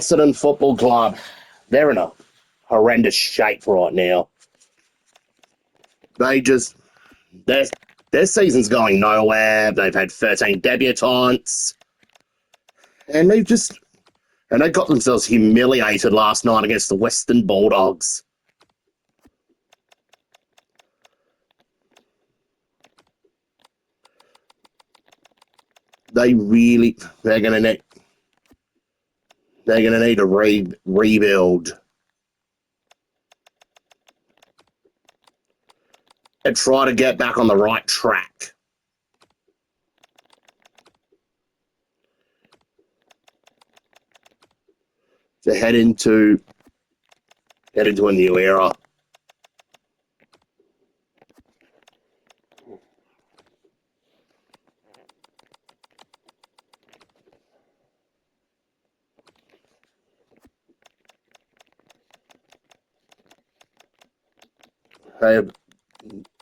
Essendon Football Club, they're in a horrendous shape right now. Their season's going nowhere. They've had 13 debutants, and they got themselves humiliated last night against the Western Bulldogs. They're gonna need a rebuild and try to get back on the right track. To head into a new era.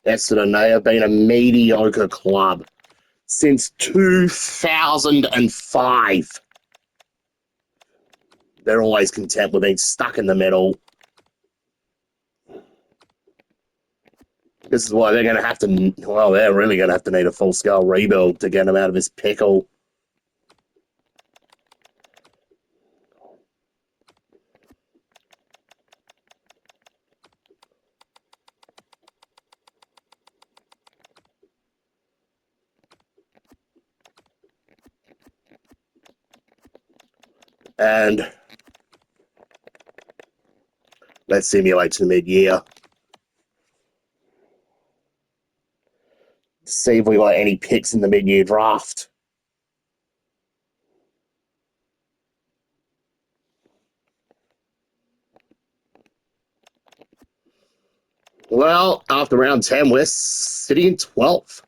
Essendon, they have been a mediocre club since 2005. They're always content with being stuck in the middle. This is why they're going to have to, they're really going to have to need a full-scale rebuild to get them out of this pickle. And let's simulate to mid-year. See if we got any picks in the mid-year draft. Well, after round 10, we're sitting in 12th.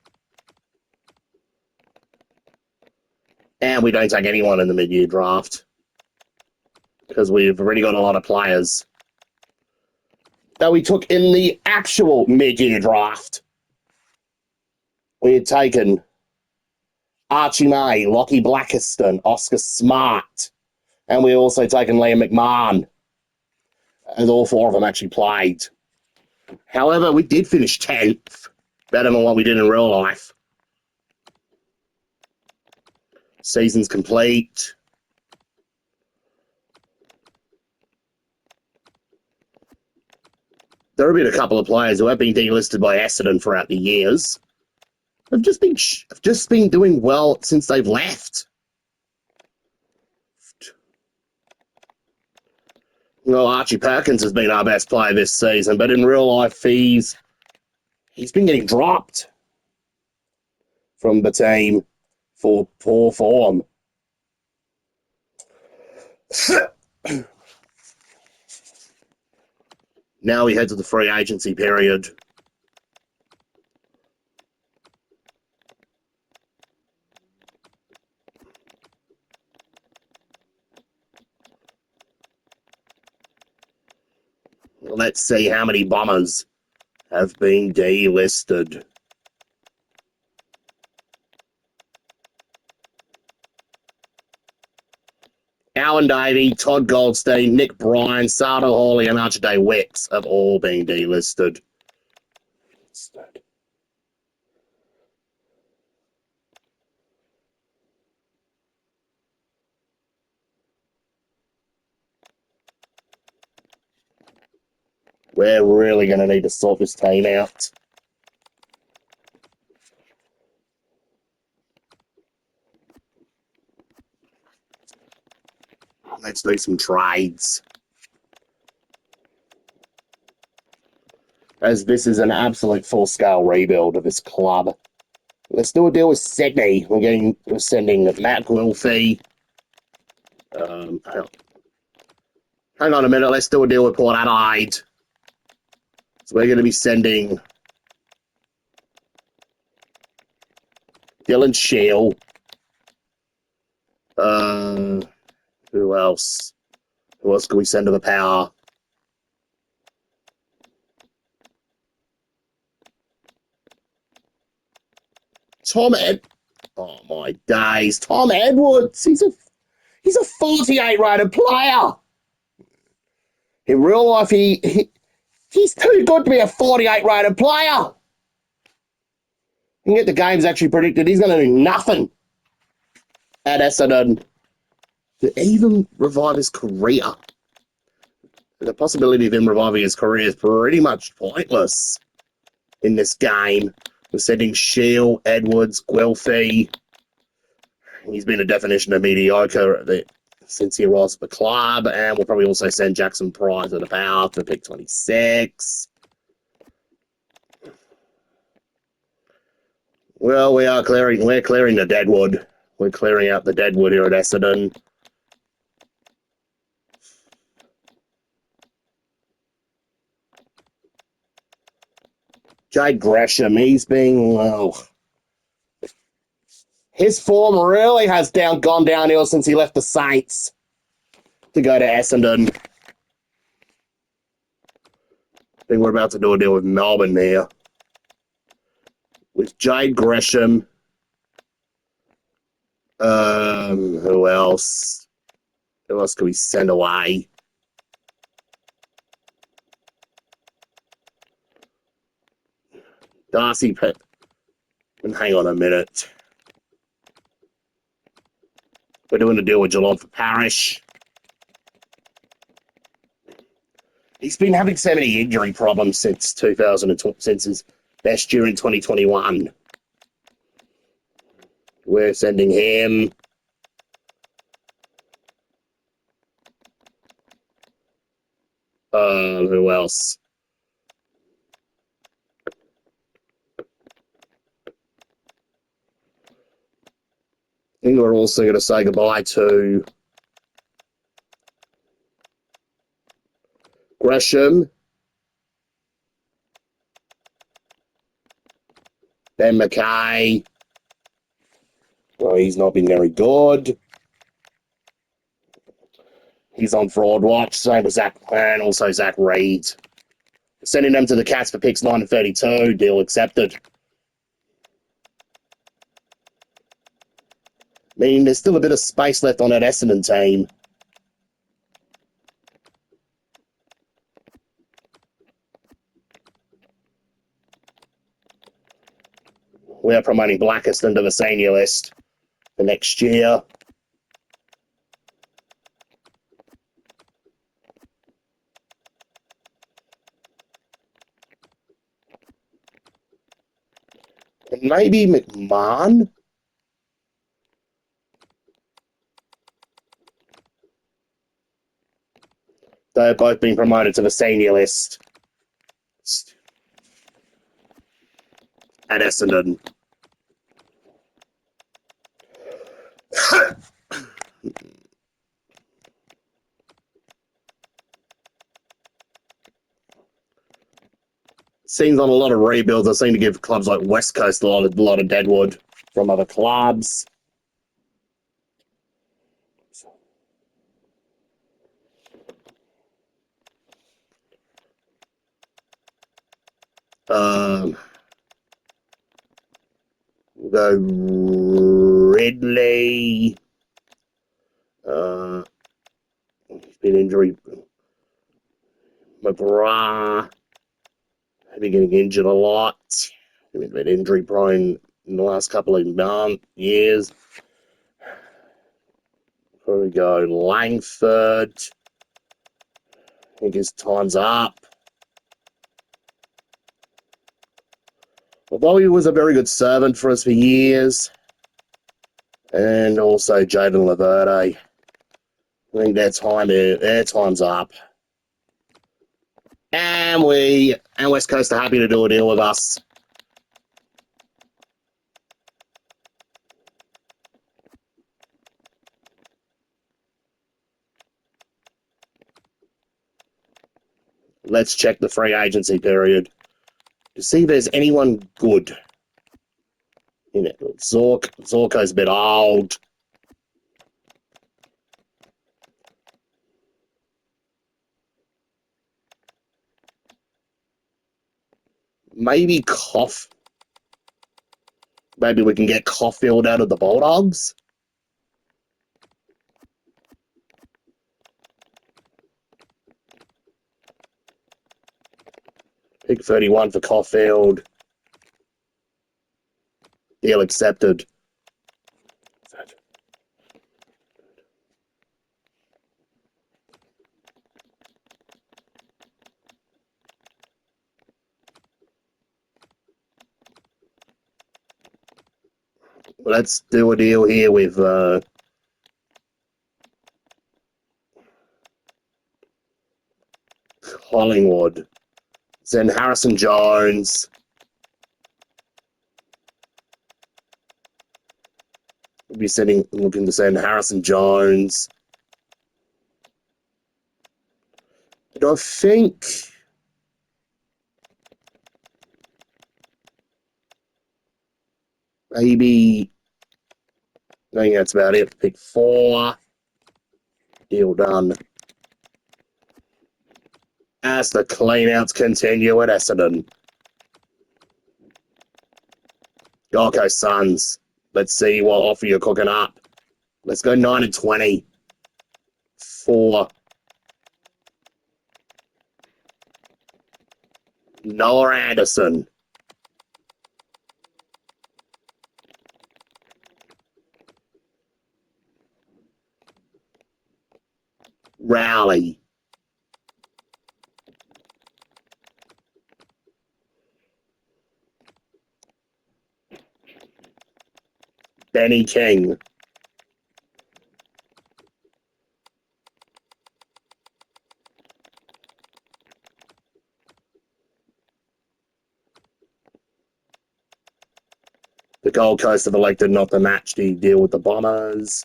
And we don't take anyone in the mid-year draft because we've already got a lot of players that we took in the actual mid-year draft. We had taken Archie May, Lockie Blackiston, Oscar Smart, and we also taken Liam McMahon, and all four of them actually played. However, we did finish 10th, better than what we did in real life. Season's complete. There have been a couple of players who have been delisted by Essendon throughout the years. Have just been doing well since they've left. Well, Archie Perkins has been our best player this season, but in real life, he's been getting dropped from the team for poor form. Now we head to the free agency period. Let's see how many Bombers have been delisted. Alan Davey, Todd Goldstein, Nick Bryan, Sada Hawley, and Archie Wicks have all been delisted. We're really going to need to sort this team out. Let's do some trades. As this is an absolute full-scale rebuild of this club. Let's do a deal with Sydney. We're sending Matt Wilfie. Hang on a minute. Let's do a deal with Port Adelaide. So we're going to be sending Dylan Shield. Who else? Who else can we send to the Power? Oh my days! Tom Edwards. He's a 48 rated player. In real life, he's too good to be a 48 rated player. You can get the games actually predicted. He's going to do nothing at Essendon to even revive his career. The possibility of him reviving his career is pretty much pointless in this game. We're sending Shield, Edwards, Guelphy. He's been a definition of mediocre since he arrived at the club, and we'll probably also send Jackson Price to the power for pick 26. Well, we're clearing the deadwood. We're clearing out the deadwood here at Essendon. Jade Gresham, he's been, well, his form really has gone downhill since he left the Saints to go to Essendon. I think we're about to do a deal with Melbourne here. With Jade Gresham. Who else? Who else could we send away? Darcy Pitt. And hang on a minute. We're doing a deal with Geelong for Parrish. He's been having so many injury problems since since his best year in 2021. We're sending him. Who else? I think we're also going to say goodbye to Gresham, Ben McKay. Well, he's not been very good. He's on fraud watch, same with Zach, and also Zach Reed. Sending them to the Cats for picks 9 and 32. Deal accepted. I mean, there's still a bit of space left on that Essendon team. We are promoting Blackiston to the senior list for next year. And maybe McMahon? They've both been promoted to the senior list at Essendon. Seems on a lot of rebuilds. I seem to give clubs like West Coast a lot of deadwood from other clubs. We'll go Ridley. He's been injury. McGrath. Been getting injured a lot. He's been injury prone in the last couple of years. Where we go? Langford. I think his time's up. Although he was a very good servant for us for years. And also Jaden Laverde. I think their time's up. And West Coast are happy to do a deal with us. Let's check the free agency period to see if there's anyone good in it. Zorko's a bit old. Maybe Maybe we can get Caulfield out of the Bulldogs. Pick 31 for Caulfield. Deal accepted. Let's do a deal here with Collingwood. Then Harrison Jones. We'll be looking to send Harrison Jones. And I think maybe I think that's about it. Pick 4. Deal done. As the cleanouts continue at Essendon. Gold Coast Suns. Let's see what offer you're cooking up. Let's go 9 and 20. 4. Noah Anderson. Rowley. Benny King. The Gold Coast have elected not to match the deal with the Bombers.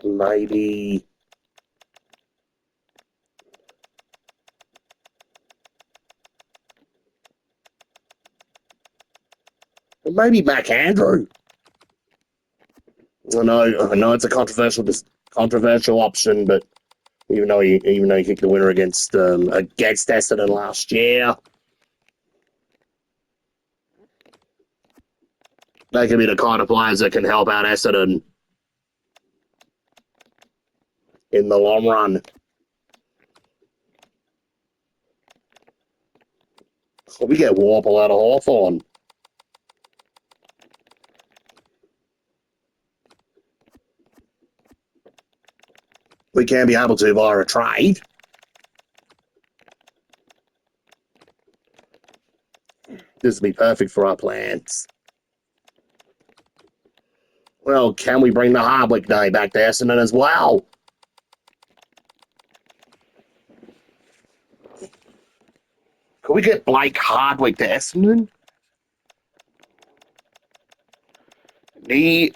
Maybe Mac Andrew. I know it's a controversial option, but even though he kicked the winner against Essendon last year, they can be the kind of players that can help out Essendon in the long run. We get Warple out of Hawthorn. We can be able to via a trade. This would be perfect for our plans. Well, can we bring the Hardwick Day back to Essendon as well? Could we get Blake Hardwick to Essendon? He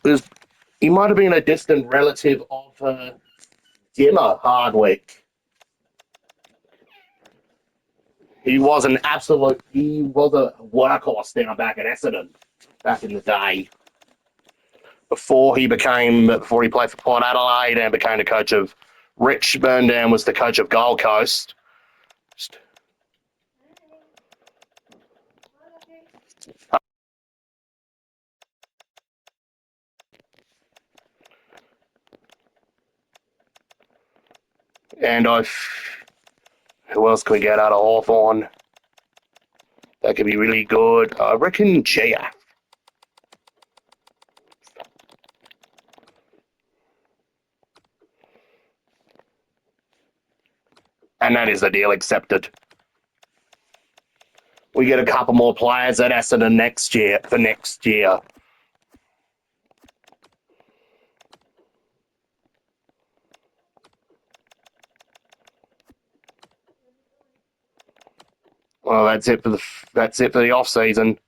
might have been a distant relative of Dimmer Hardwick. He was a workhorse down back at Essendon back in the day. Before he played for Port Adelaide and became the coach of Richmond and was the coach of Gold Coast. And who else can we get out of Hawthorn? That could be really good. I reckon Gia. And that is the deal accepted. We get a couple more players at Essendon next year. Well, that's it for the off season.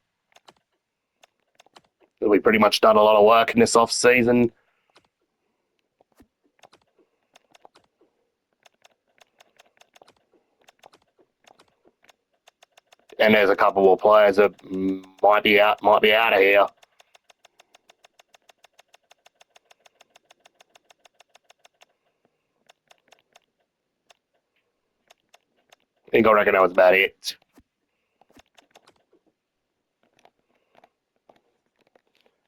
We pretty much done a lot of work in this off season. And there's a couple more players that might be out of here. I think I reckon that was about it.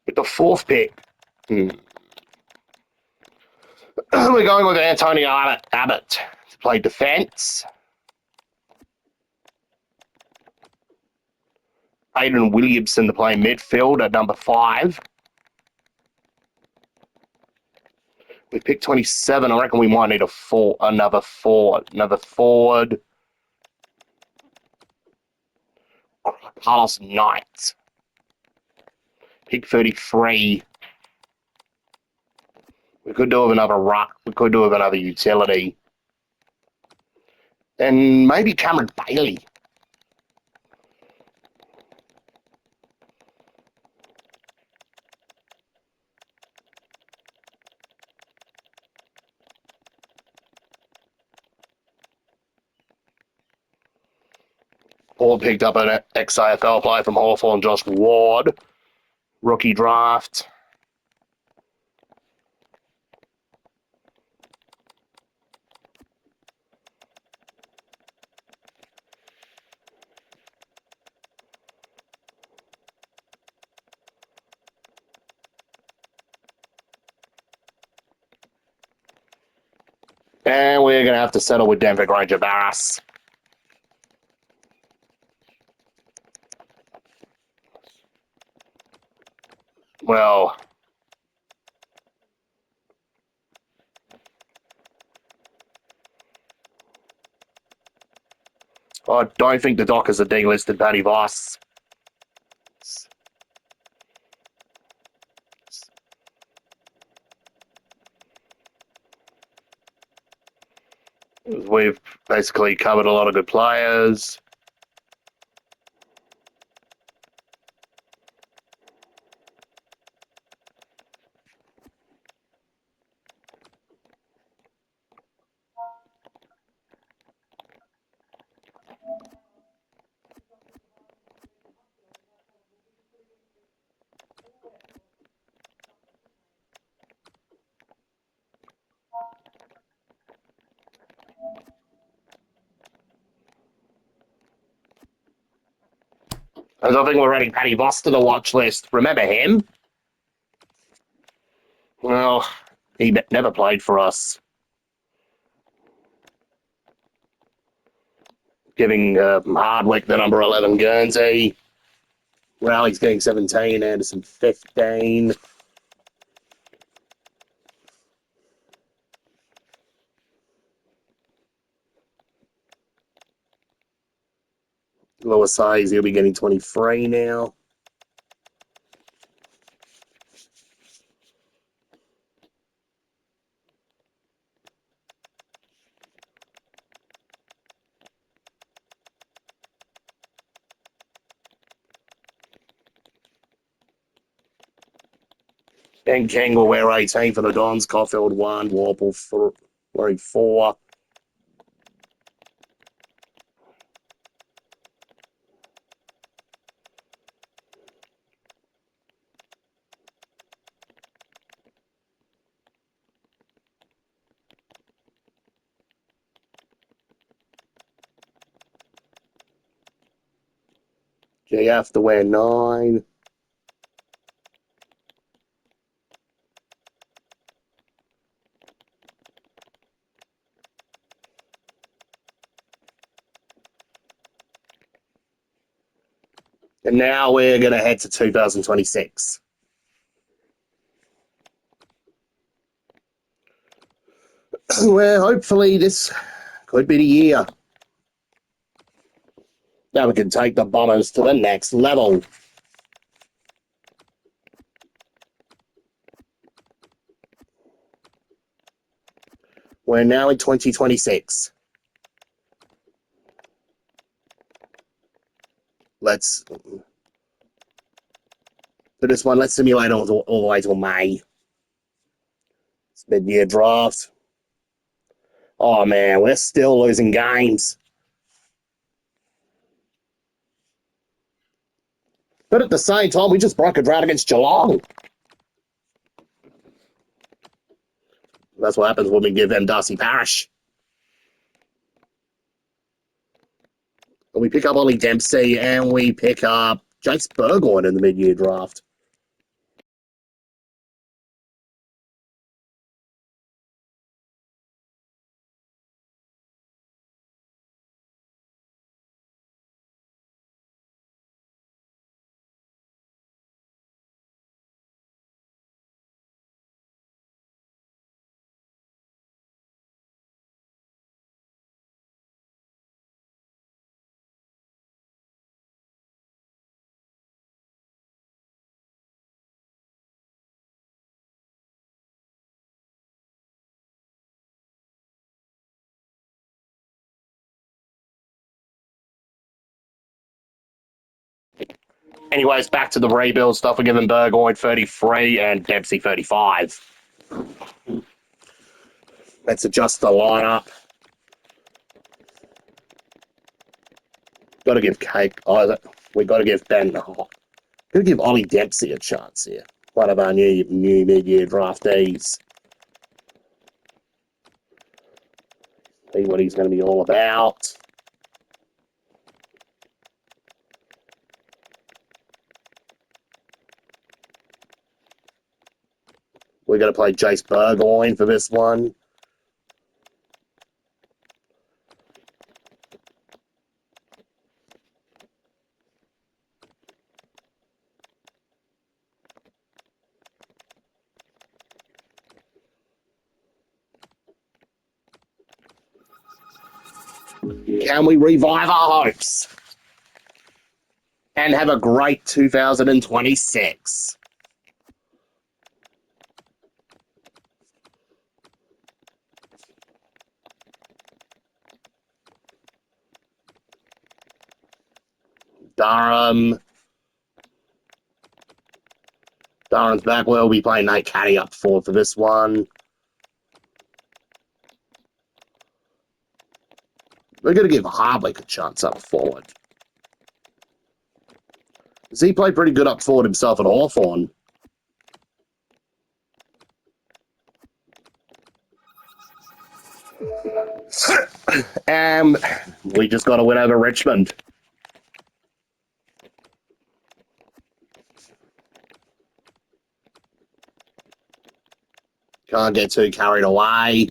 With the 4th pick, We're going with Antonio Abbott to play defence. Aidan Williamson to play midfield at number 5. We picked 27. I reckon we might need another forward. Carlos Knight. Pick 33. We could do with another ruck. We could do with another utility. And maybe Cameron Bailey. Or picked up an ex-AFL player from Hawthorn, Josh Ward. Rookie draft. And we're going to have to settle with Denver Granger Barras. Well, I don't think the Dockers are delisted Paddy Voss. We've basically covered a lot of good players. I don't think we're adding Paddy Voss to the watch list. Remember him? Well, he never played for us. Giving Hardwick the number 11 Guernsey. Rowley's getting 17, Anderson 15. Lower size, he'll be getting 23 now. Ben King will wear 18 for the Dons. Caulfield 1, Warple wearing 4. JF to wear 9. And now we're going to head to 2026. Well, hopefully this could be the year. Now we can take the Bombers to the next level. We're now in 2026. Let's for this one, let's simulate all the way till May. It's mid-year draft. Oh man, we're still losing games. But at the same time, we just broke a drought against Geelong. That's what happens when we give them Darcy Parish. And we pick up Ollie Dempsey and we pick up Jace Burgoyne in the mid-year draft. Anyways, back to the rebuild stuff. We're giving Burgoyne 33 and Dempsey 35. Let's adjust the lineup. Got to give we got to give Ben. Got to give Ollie Dempsey a chance here. One of our new mid-year draftees. See what he's going to be all about. We're going to play Jace Burgoyne for this one. Can we revive our hopes and have a great 2026? Durham's back. We'll be playing Nate Caddy up forward for this one. We're going to give Hardwick a chance up forward. He played pretty good up forward himself at Hawthorn. And we just got to win over Richmond. Can't get too carried away.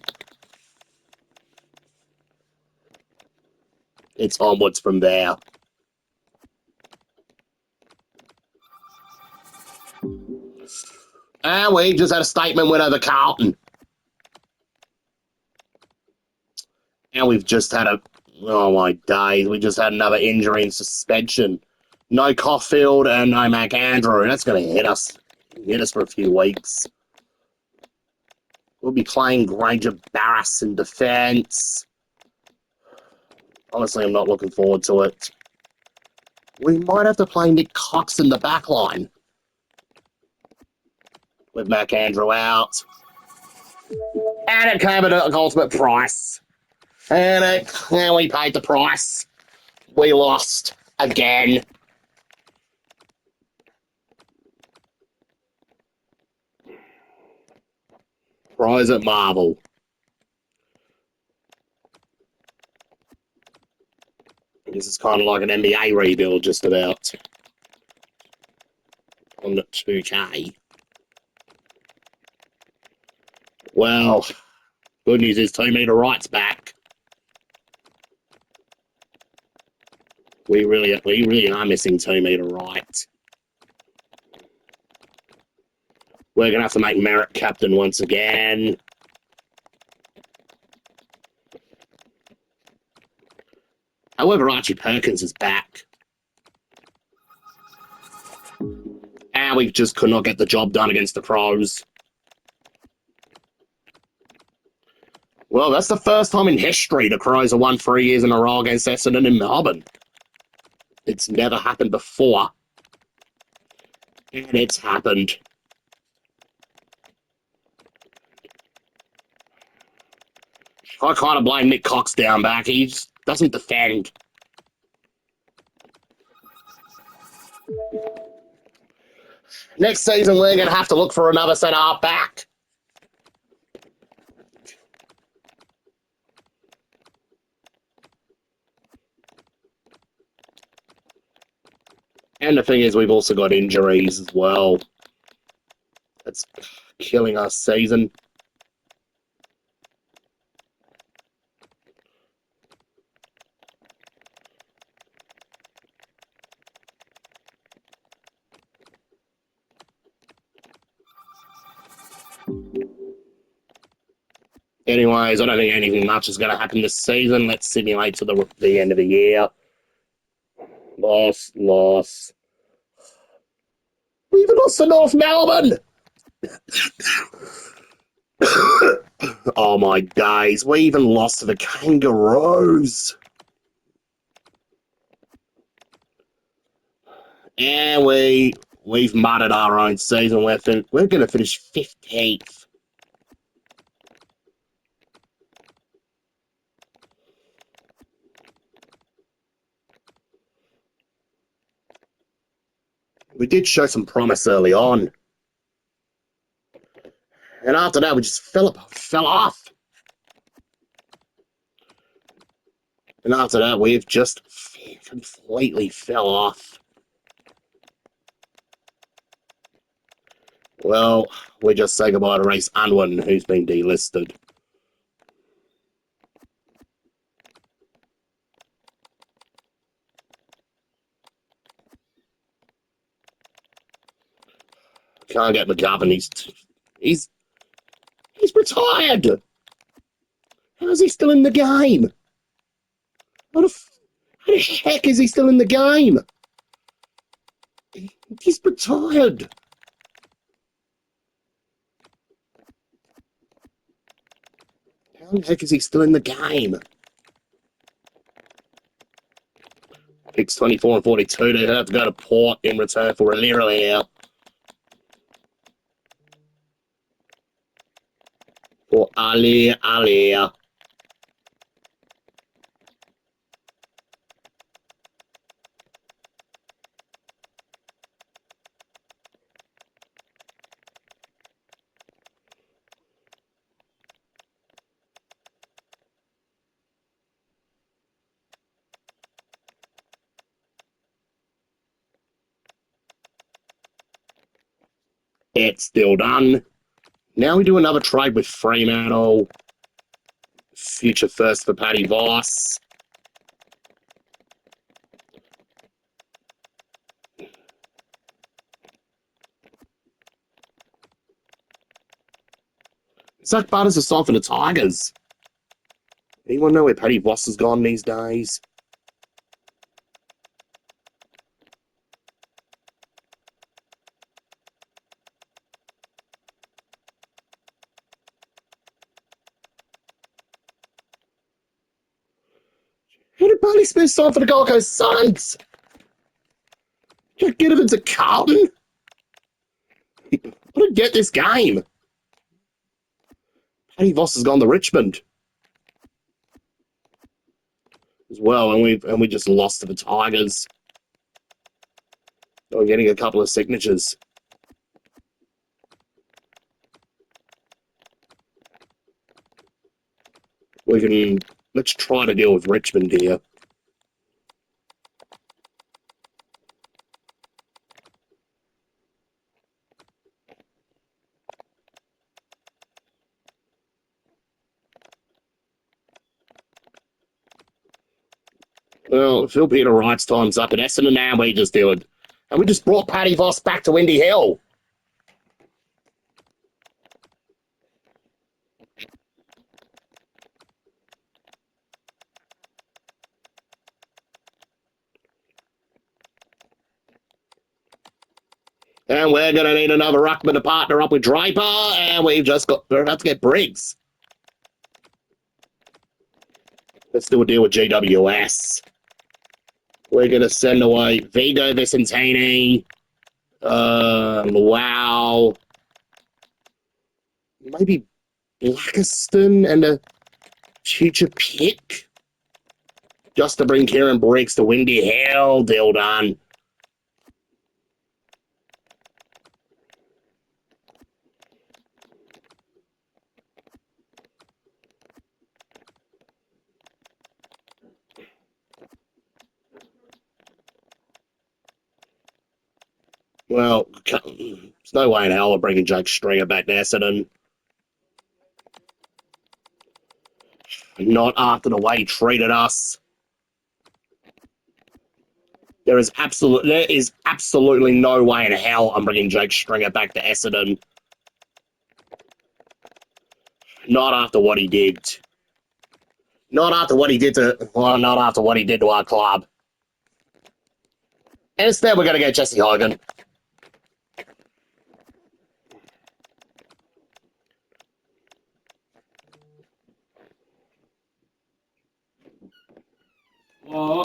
It's onwards from there. And we just had a statement win over Carlton. And we've just had oh my days, we just had another injury and suspension. No Caulfield and no McAndrew. That's going to hit us for a few weeks. We'll be playing Granger Barras in defence. Honestly, I'm not looking forward to it. We might have to play Nick Cox in the back line. With McAndrew out. And it came at an ultimate price. And we paid the price. We lost again. Prize at Marvel. This is kind of like an NBA rebuild, just about. On the 2K. Well, good news is 2 meter right's back. We really are missing 2 meter right. We're going to have to make Merritt captain once again. However, Archie Perkins is back. And we just could not get the job done against the Pros. Well, that's the first time in history the Crows have won 3 years in a row against Essendon in Melbourne. It's never happened before. And it's happened. I kind of blame Nick Cox down back. He just doesn't defend. Next season, we're going to have to look for another centre-half back. And the thing is, we've also got injuries as well. That's killing our season. Anyways, I don't think anything much is going to happen this season. Let's simulate to the end of the year. Loss. We even lost to North Melbourne. Oh my days. We even lost to the Kangaroos. And we've mudded our own season. We're going to finish 15th. We did show some promise early on. And after that, we just fell off. And after that, we've just completely fell off. Well, we just say goodbye to Race Unwin, who's been delisted. Can't get McGovern. He's retired. How's he still in the game? How the heck is he still in the game? He's retired. How the heck is he still in the game? Picks 24 and 42. They have to go to Port in return for Alira. For Alia. It's still done. Now we do another trade with Fremantle. Future first for Paddy Voss. Zach Butters is signed for the Tigers. Anyone know where Paddy Voss has gone these days? How did Barney Smith sign for the Gold Coast Suns? Can't get him into Carlton? I don't get this game. Paddy Voss has gone to Richmond as well, and we just lost to the Tigers. We're getting a couple of signatures. Let's try to deal with Richmond here. Well, Phil Peter Wright's time's up at Essendon, now we just do it. And we just brought Paddy Voss back to Windy Hill. And we're going to need another ruckman to partner up with Draper, and we're about to get Briggs. Let's do a deal with GWS. We're going to send away Vigo Vicentini. Wow. Maybe Blackiston and a future pick. Just to bring Kieran Briggs to Windy Hill. Deal done. Well, there's no way in hell we're bringing Jake Stringer back to Essendon. Not after the way he treated us. There is absolutely no way in hell I'm bringing Jake Stringer back to Essendon. Not after what he did. Not after what he did to our club. And instead, we're going to get Jesse Hogan. Oh.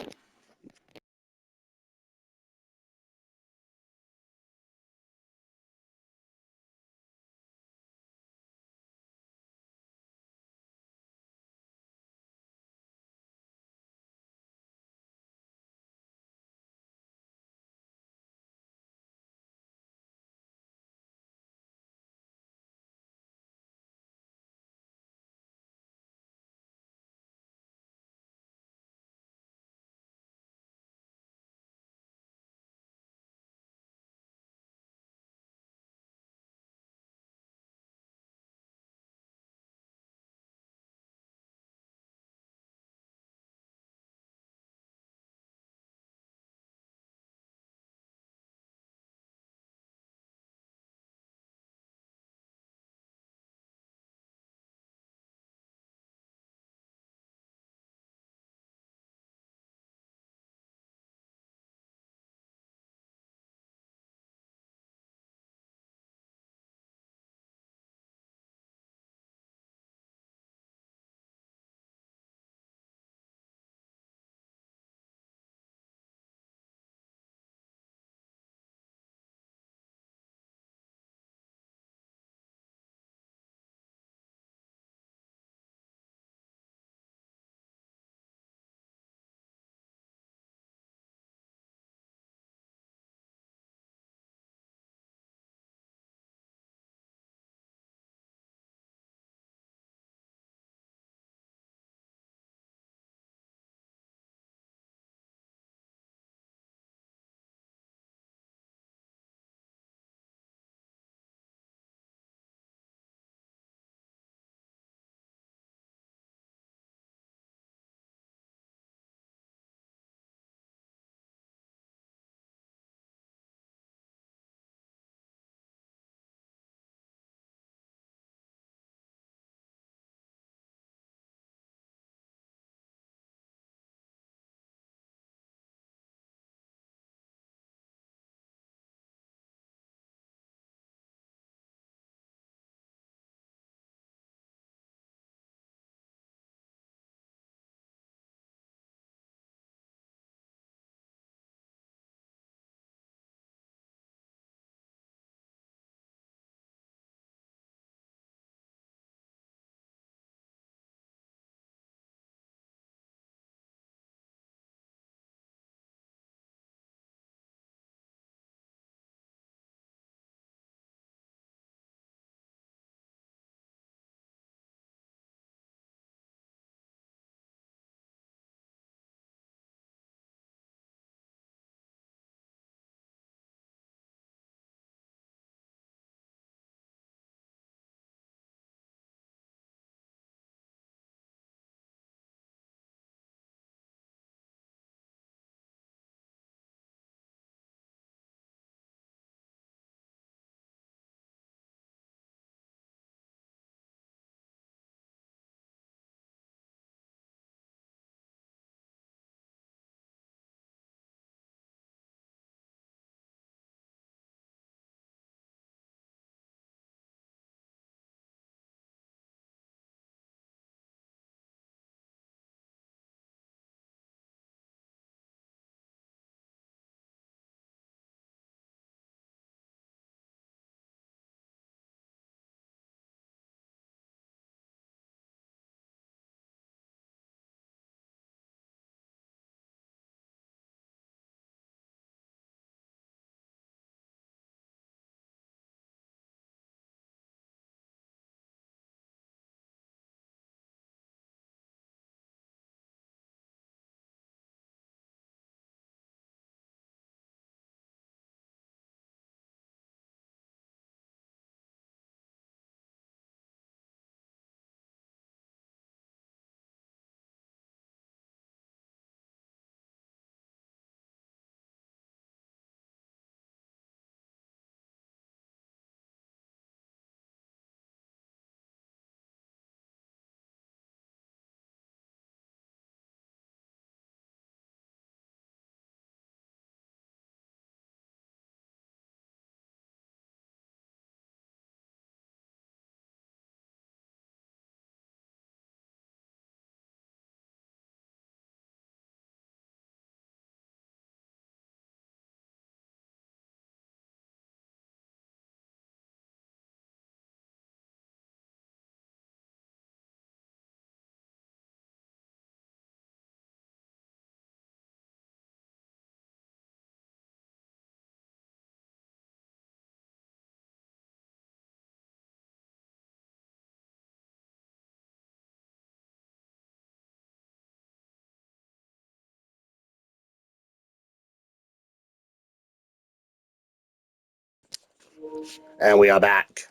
And we are back.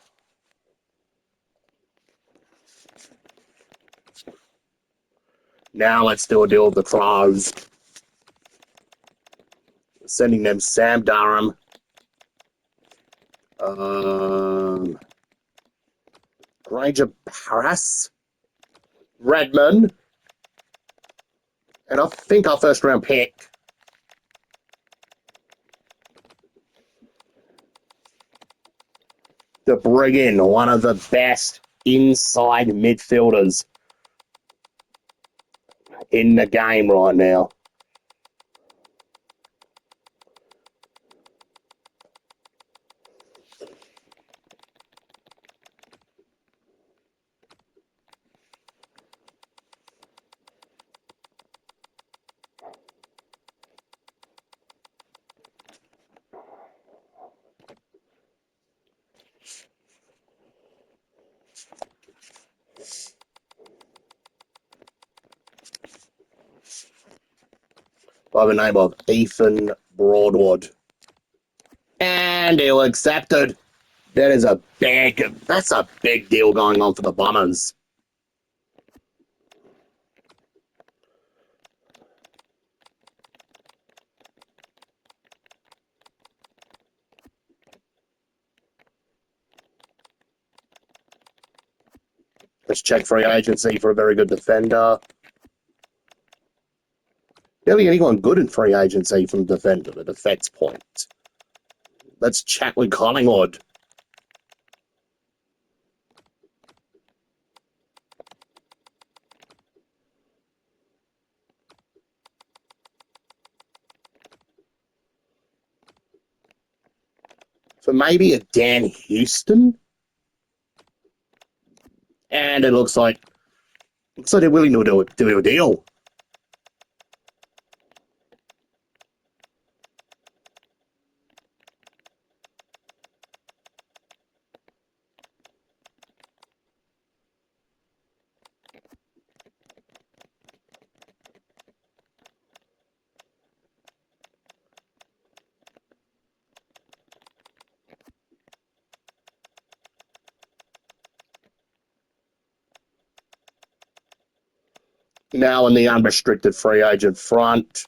Now let's do a deal with the Crows. Sending them Sam Durham. Granger Paras. Redmond. And I think our first round pick. To bring in one of the best inside midfielders in the game right now. By the name of Ethan Broadwood. And he'll accepted. That's a big deal going on for the Bombers. Let's check free agency for a very good defender. Don't think anyone good in free agency from defender at defense point. Let's chat with Collingwood. For maybe a Dan Houston. And it looks like they're willing to do a deal. Now in the unrestricted free agent front.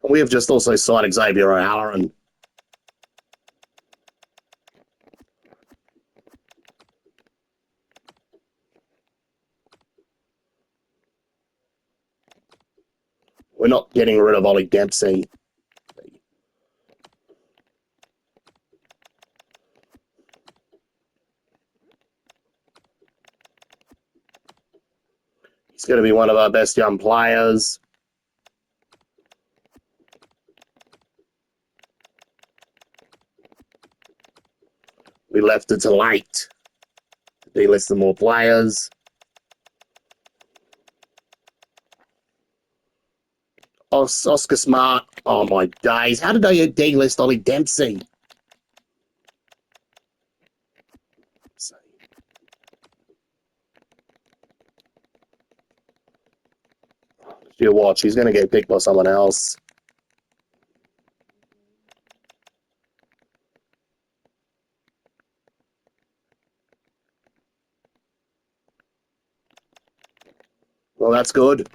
We have just also signed Xavier O'Halloran. We're not getting rid of Ollie Dempsey. He's going to be one of our best young players. We left it to late. Delist some more players. Oscar Smart. Oh my days. How did they delist Ollie Dempsey? You watch, he's going to get picked by someone else. Well, that's good.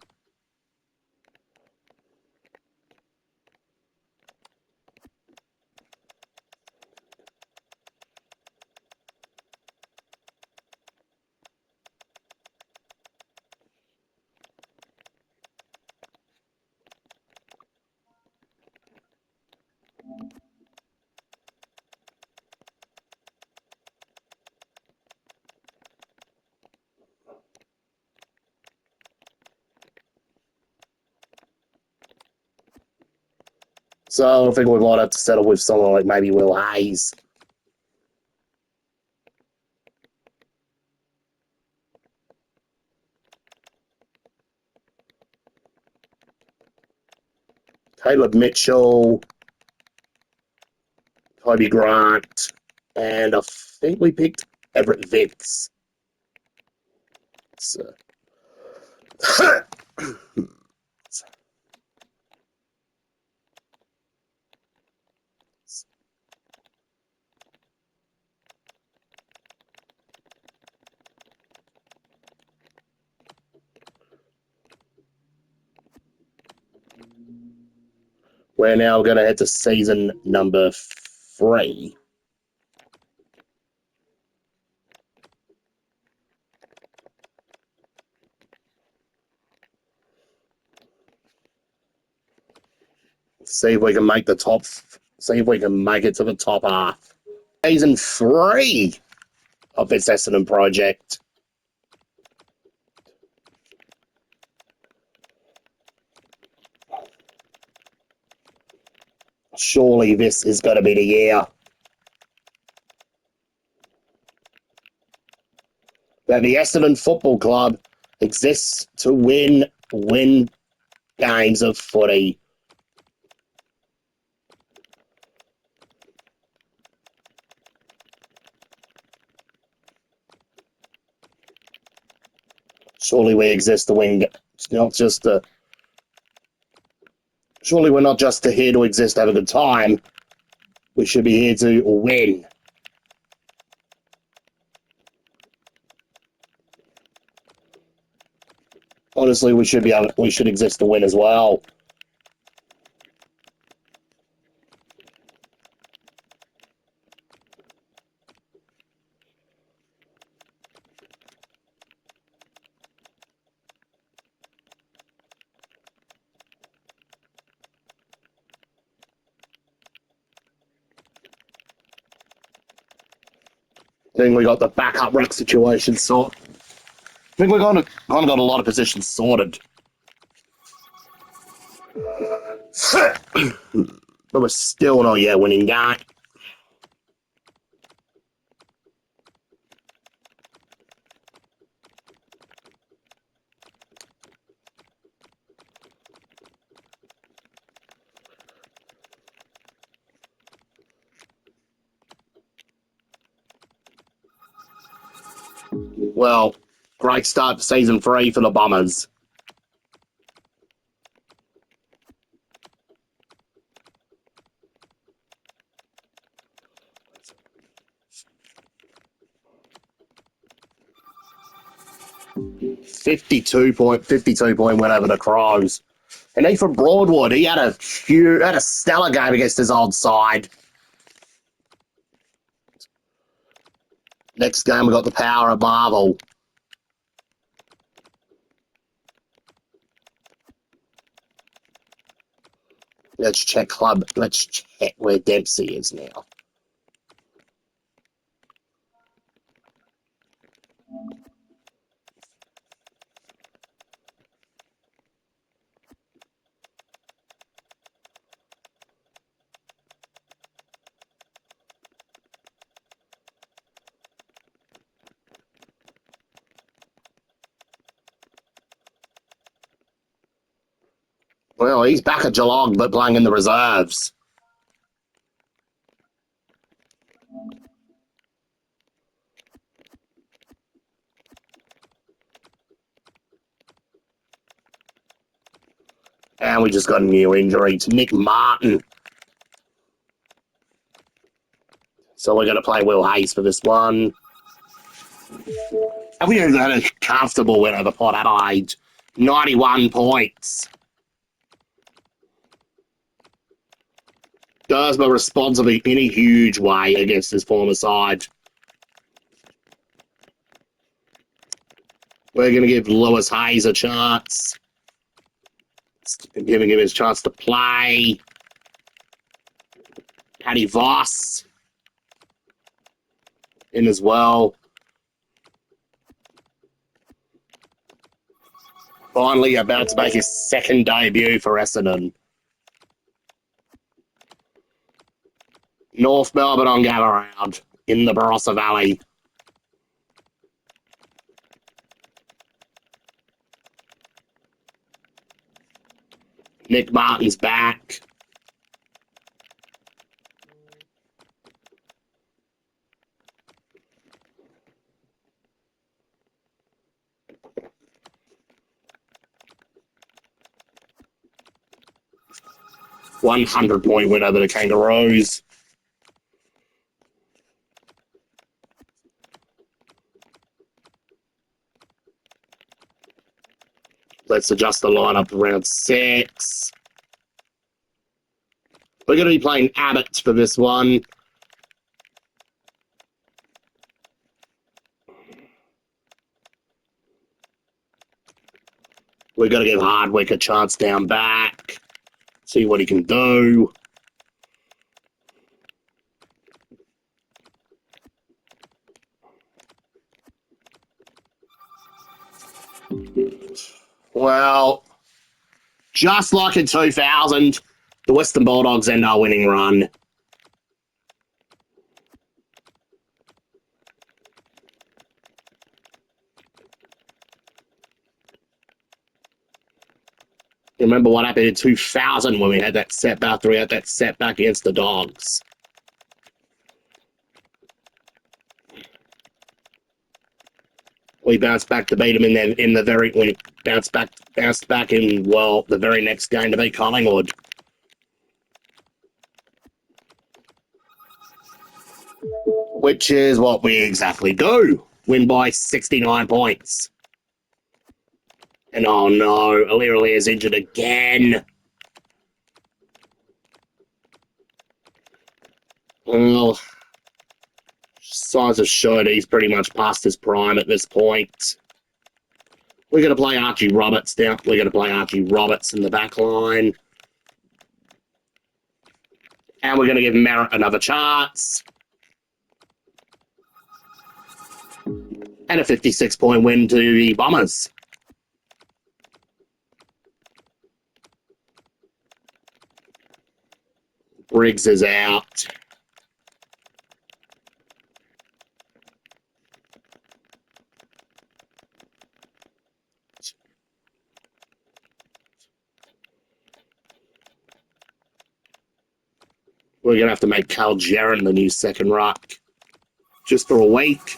So I think we might have to settle with someone like maybe Will Hayes. Caleb Mitchell, Toby Grant, and I think we picked Everett Vince. So. We're now going to head to season number 3. See if we can make the top. See if we can make it to the top half. Season 3 of this Essendon project. Surely this is going to be the year that the Essendon Football Club exists to win games of footy. Surely we exist to win. It's not just to. Surely we're not just here to exist to have a good time. We should be here to win. Honestly, we should exist to win as well. I think we got the backup ruck situation sorted. I think we've kind of got a lot of positions sorted. But we're still not yet winning game. Well, great start to season 3 for the Bombers. Fifty-two point win over the Crows. And Ethan Broadwood, he had a stellar game against his old side. Next game, we got the Power of Marvel. Let's check where Dempsey is now. Well, he's back at Geelong, but playing in the reserves. And we just got a new injury to Nick Martin. So we're going to play Will Hayes for this one. And we had a comfortable win over Port Adelaide. 91 points. Dersma responsibly in a huge way against his former side. We're going to give Lewis Hayes a chance. Giving him his chance to play. Paddy Voss in as well. Finally about to make his second debut for Essendon. North Melbourne on gather round in the Barossa Valley. Nick Martin's back. 100-point win over the Kangaroos. Let's adjust the lineup for round 6. We're going to be playing Abbott for this one. We're going to give Hardwick a chance down back. See what he can do. Well, just like in 2000, the Western Bulldogs end our winning run. Remember what happened in 2000 when we had that setback? We had that setback against the Dogs. We bounced back to beat them we bounced back in, well, the very next game to beat Collingwood. Which is what we exactly do. Win by 69 points. And oh no, Alirali is injured again. Well, signs have showed he's pretty much past his prime at this point. We're going to play Archie Roberts down. We're going to play Archie Roberts in the back line. And we're going to give Merritt another chance. And a 56-point win to the Bombers. Briggs is out. We're going to have to make Carl Jarron the new second ruck. Just for a week.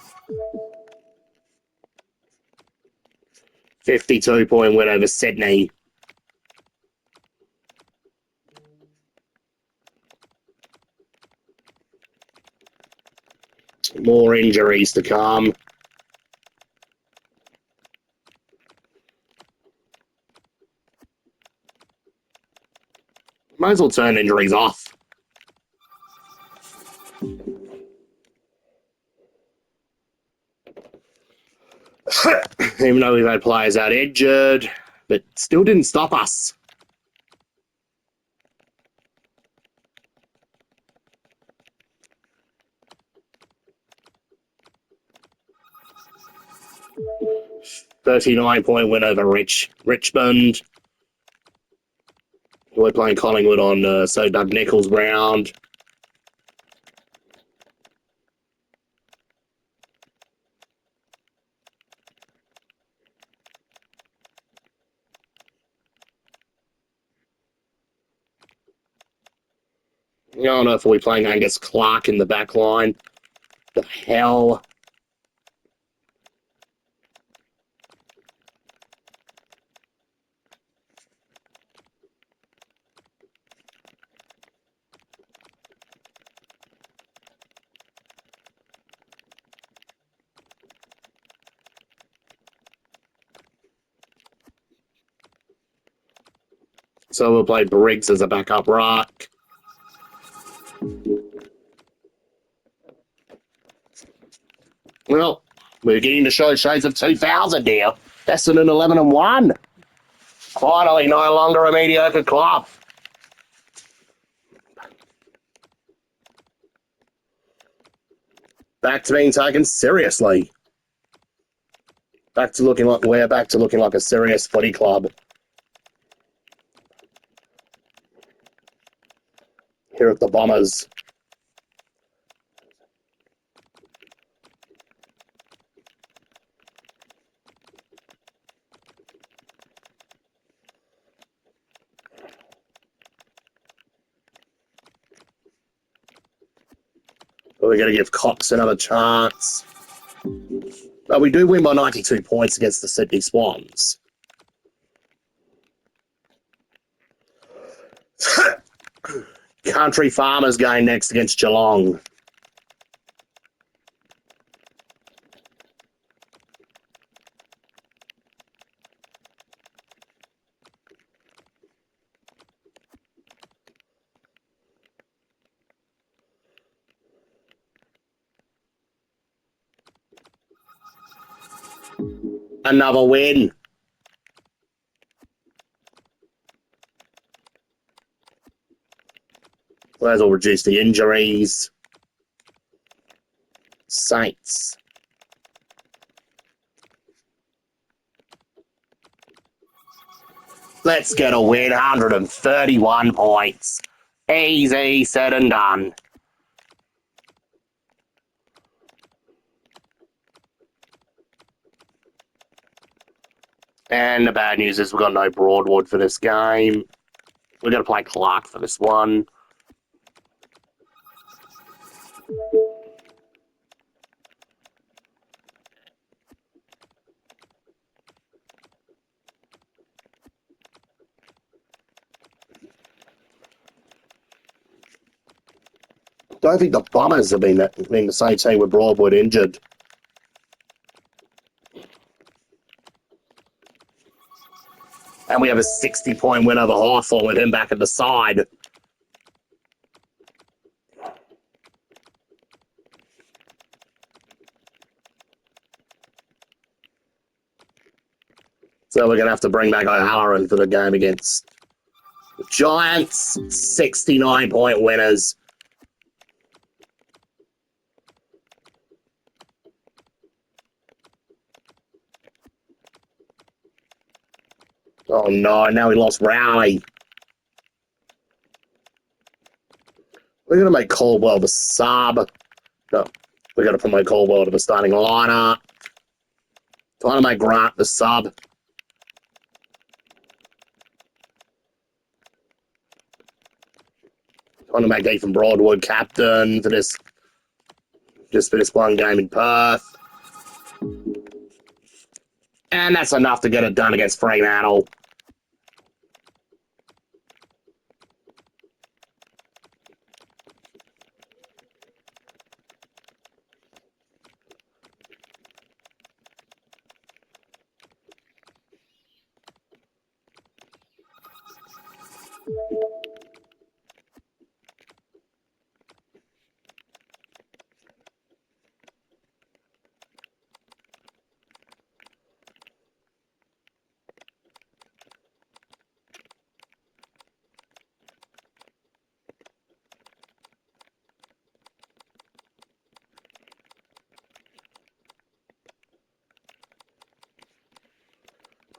52-point win over Sydney. More injuries to come. Might as well turn injuries off. Even though we've had players out injured, but still didn't stop us. $39-point win over Richmond. We're playing Collingwood on So Doug Nichols round. I don't know if we're playing Angus Clark in the back line. The hell? So we'll play Briggs as a backup ruck. Well, we're getting to show shades of 2000 here. Essendon 11-1. Finally, no longer a mediocre club. Back to being taken seriously. Back to looking like a serious footy club. Here at the Bombers. We're going to give Cox another chance. But we do win by 92 points against the Sydney Swans. Country Farmers game next against Geelong. Another win. Well, that'll reduce the injuries. Saints. Let's get a win. 131 points. Easy said and done. And the bad news is we've got no Broadwood for this game. We're going to play Clark for this one. Don't think the Bombers have been the same team with Broadwood injured. And we have a 60-point win over Hawthorn with him back at the side. So we're going to have to bring back O'Halloran for the game against the Giants. 69-point winners. Oh no, now we lost Rowley. We're going to make Caldwell the sub. No, we're going to promote Caldwell to the starting lineup. Trying to make Grant the sub. Trying to make Ethan Broadwood captain for this, just for this one game in Perth. And that's enough to get it done against Fremantle.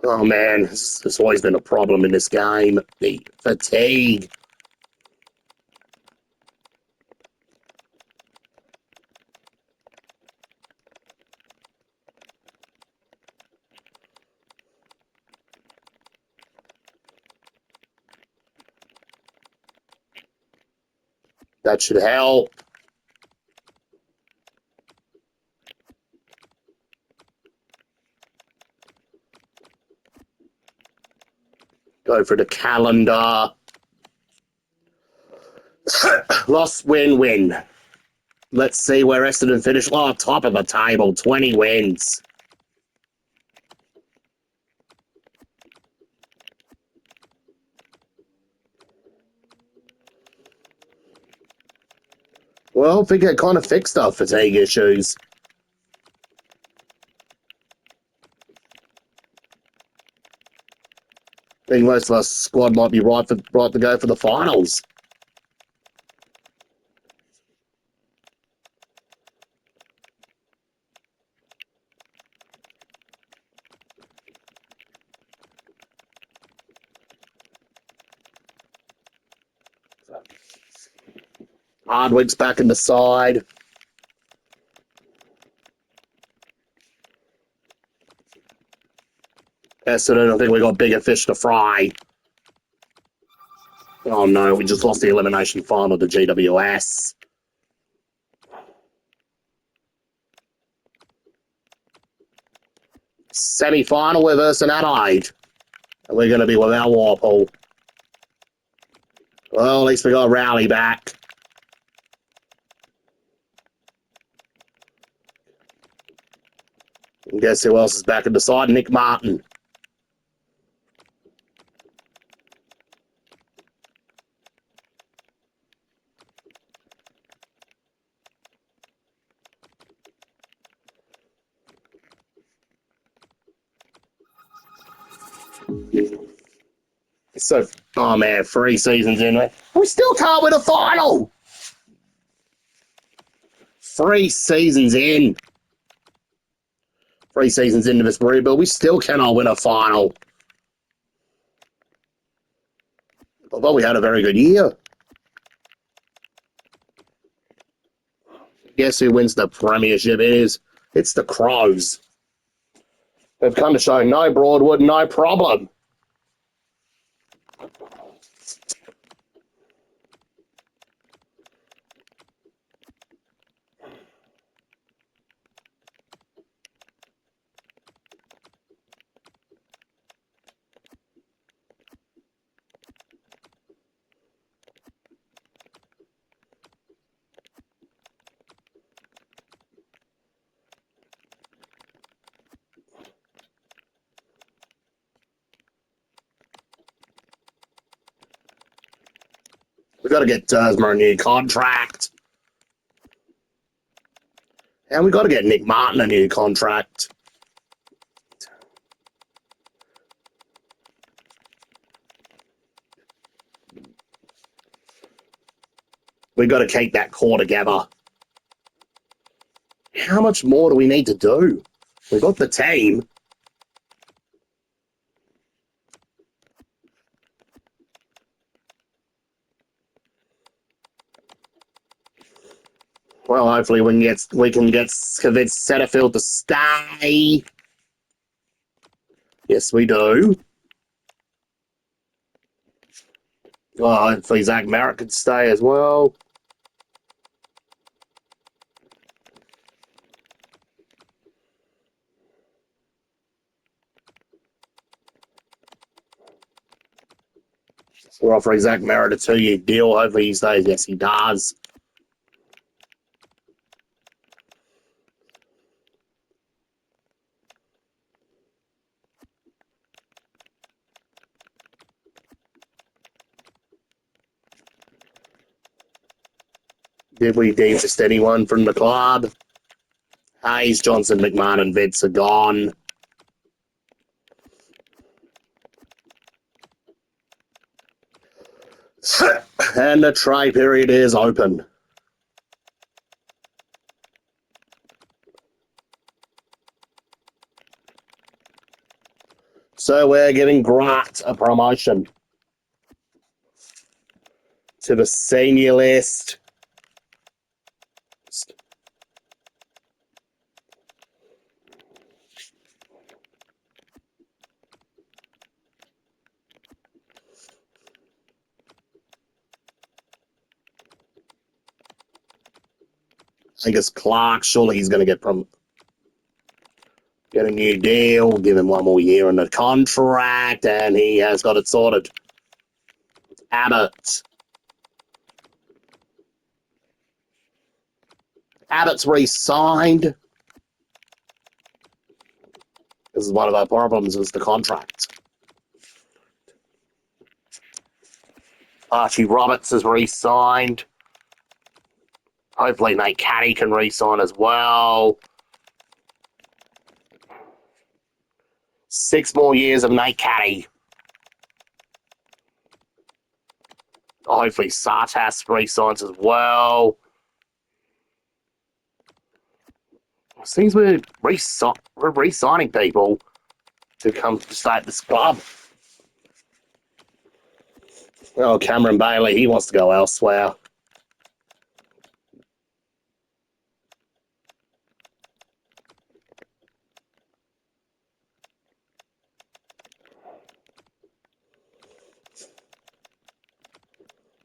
Oh man, this has always been a problem in this game. The fatigue. That should help. Go for the calendar. Loss, win, win. Let's see where Essendon finished. Oh, top of the table, 20 wins. Well, I think it kind of fixed our fatigue issues. I think most of our squad might be right to go for the finals. Hardwick's back in the side. Essendon, I think we got bigger fish to fry. Oh no, we just lost the elimination final to GWS. Semi-final with us in Adelaide. And we're going to be without Warple. Well, at least we got Rowley back. And guess who else is back in the side? Nick Martin. So, oh man, 3 seasons in. We still can't win a final. 3 seasons in. 3 seasons into this rebuild, we still cannot win a final. Although we had a very good year. Guess who wins the premiership? It's the Crows. They've come to show no Broadwood, no problem. We've got to get Dersmer a new contract. And we've got to get Nick Martin a new contract. We've got to keep that core together. How much more do we need to do? We've got the team. Well, hopefully we can get convince Setterfield to stay. Yes, we do. Oh, hopefully Zach Merritt can stay as well. We're offering Zach Merritt a 2-year deal. Hopefully he stays. Yes, he does. Did we demost anyone from the club? Hayes, Johnson, McMahon, and Vince are gone. And the trade period is open. So we're giving Grant a promotion to the senior list. I think it's Clark. Surely he's going to get a new deal, give him 1 more year in the contract, and he has got it sorted. Abbott's re-signed. This is one of our problems, is the contract. Archie Roberts is re-signed. Hopefully Nate Caddy can re-sign as well. 6 more years of Nate Caddy. Hopefully Sartas re-signs as well. It seems we're re-signing people to come to start this club. Oh, Cameron Bailey, he wants to go elsewhere.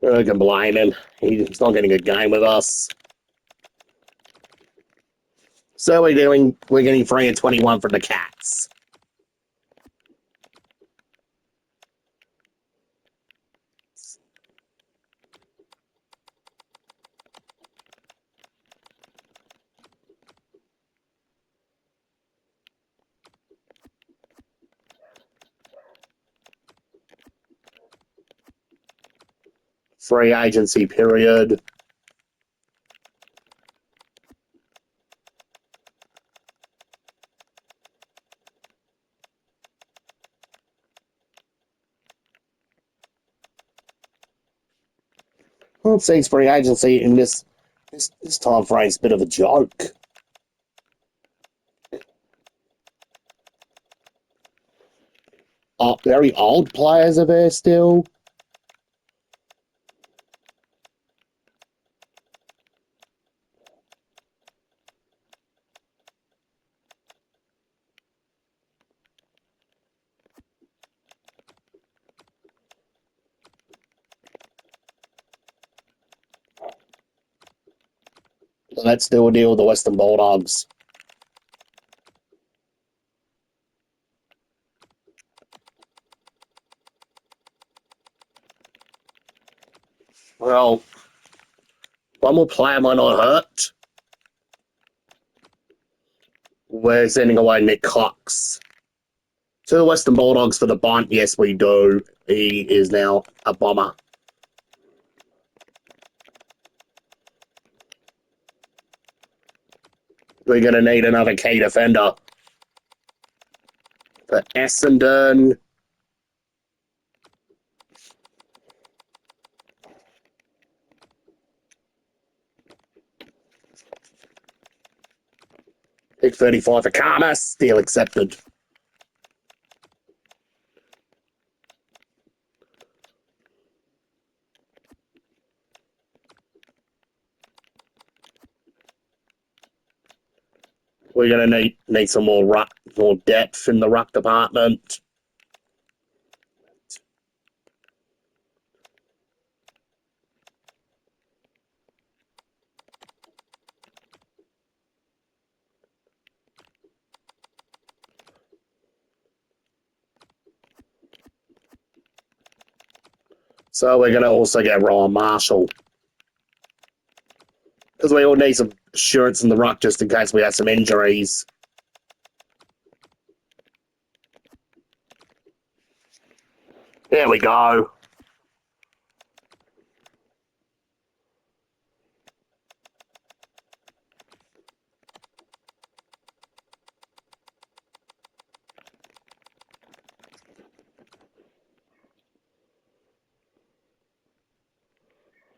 I can blame him. He's not getting a game with us. So we're getting 3 and 21 from the Cats. Free agency period. Well, it seems free agency in this time frame is a bit of a joke. Very old players are there still. Let's do a deal with the Western Bulldogs. Well, one more player might not hurt. We're sending away Nick Cox. To the Western Bulldogs for the bunt. Yes, we do. He is now a Bomber. We're going to need another key defender. For Essendon. Pick 35 for Karmas. Deal accepted. We're going to need some more depth in the ruck department. So we're going to also get Ryan Marshall. Because we all need some assurance in the ruck just in case we have some injuries. There we go.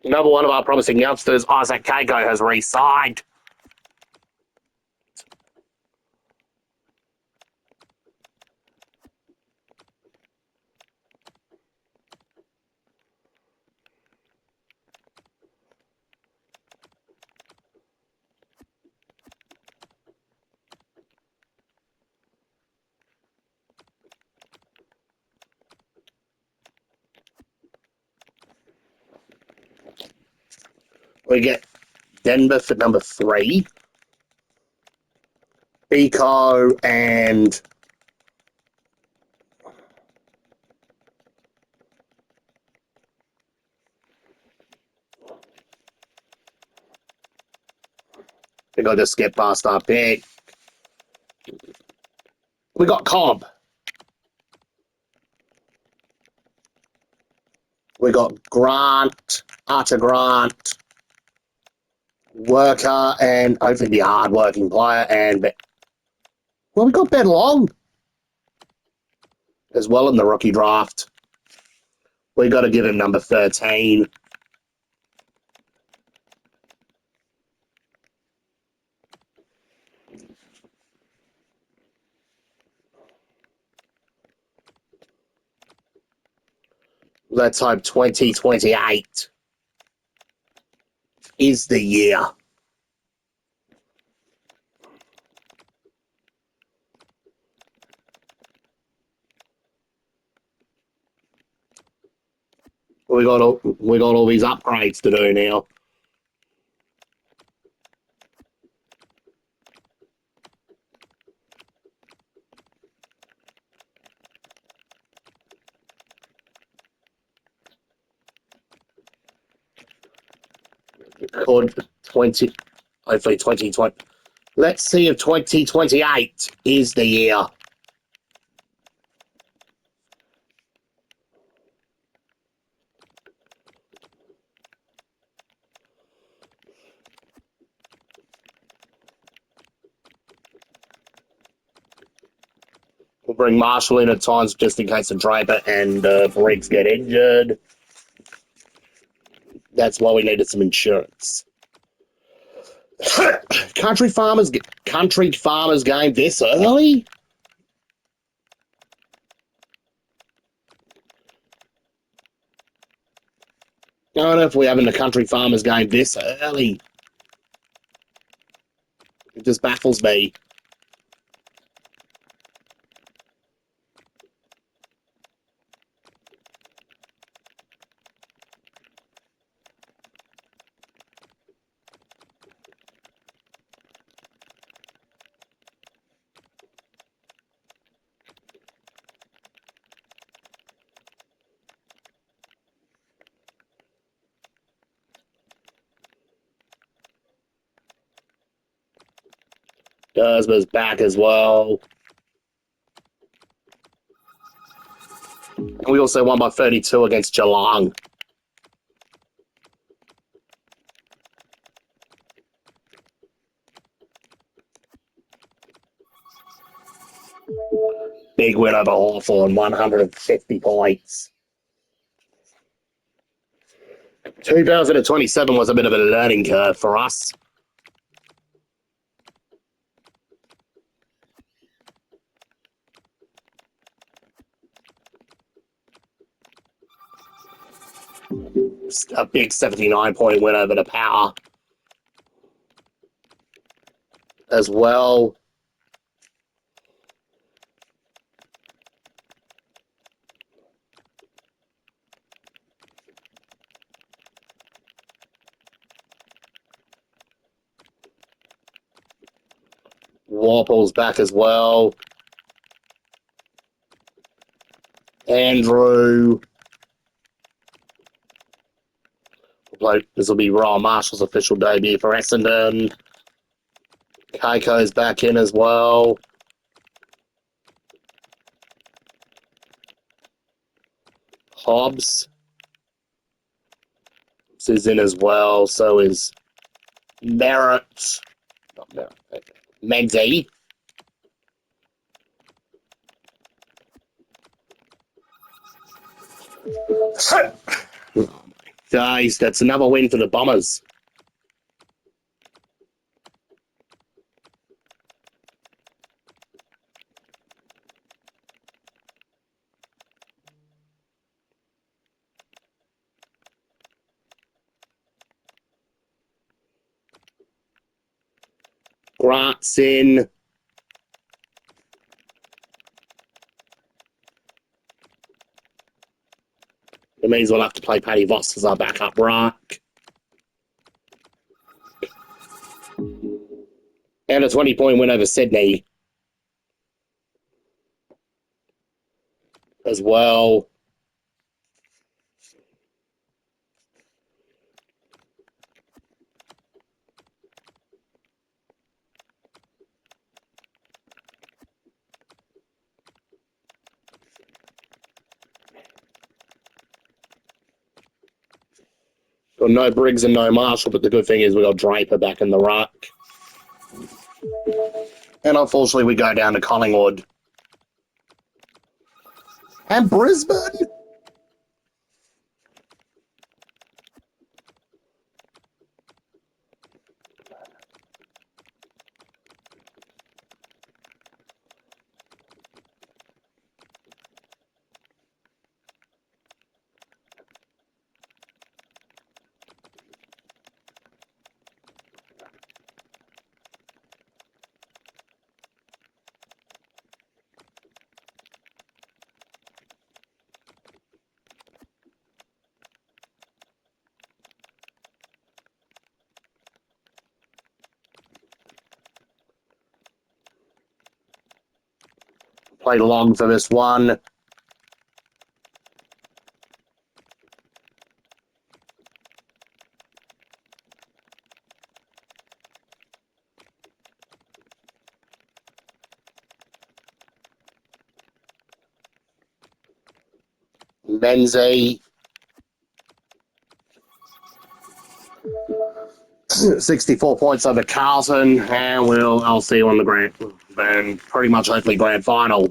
Another one of our promising youngsters, Isaac Keiko, has re-signed. We get Denver for number 3. Biko and we got to skip past our pick. We got Cobb. We got Grant, Arthur Grant, worker, and hopefully be a hard-working player. And well, we got Ben Long as well in the rookie draft. We got to give him number 13. Let's hope 2028 is the year. We got all these upgrades to do now. Could 20, hopefully 2020. Let's see if 2028 is the year. We'll bring Marshall in at times just in case the Draper and Briggs get injured. That's why we needed some insurance. Country Farmers game this early? I don't know if we're having the Country Farmers game this early. It just baffles me. Dersma's back as well. And we also won by 32 against Geelong. Big win over Hawthorn, 150 points. 2027 was a bit of a learning curve for us. A big 79-point win over the Power as well. Warple's back as well. Andrew. This will be Ryan Marshall's official debut for Essendon. Keiko's back in as well. Hobbs is in as well. So is Merritt. Not Merritt. Menzie. Guys, that's another win for the Bombers. Grant's in. It means we'll have to play Paddy Voss as our backup rock. And a 20-point win over Sydney as well. Got no Briggs and no Marshall, but the good thing is we got Draper back in the ruck. And unfortunately, we go down to Collingwood. And Brisbane? Play long for this one. Menzie. 64 points over Carlton, and I'll see you on the grand, and pretty much hopefully grand final.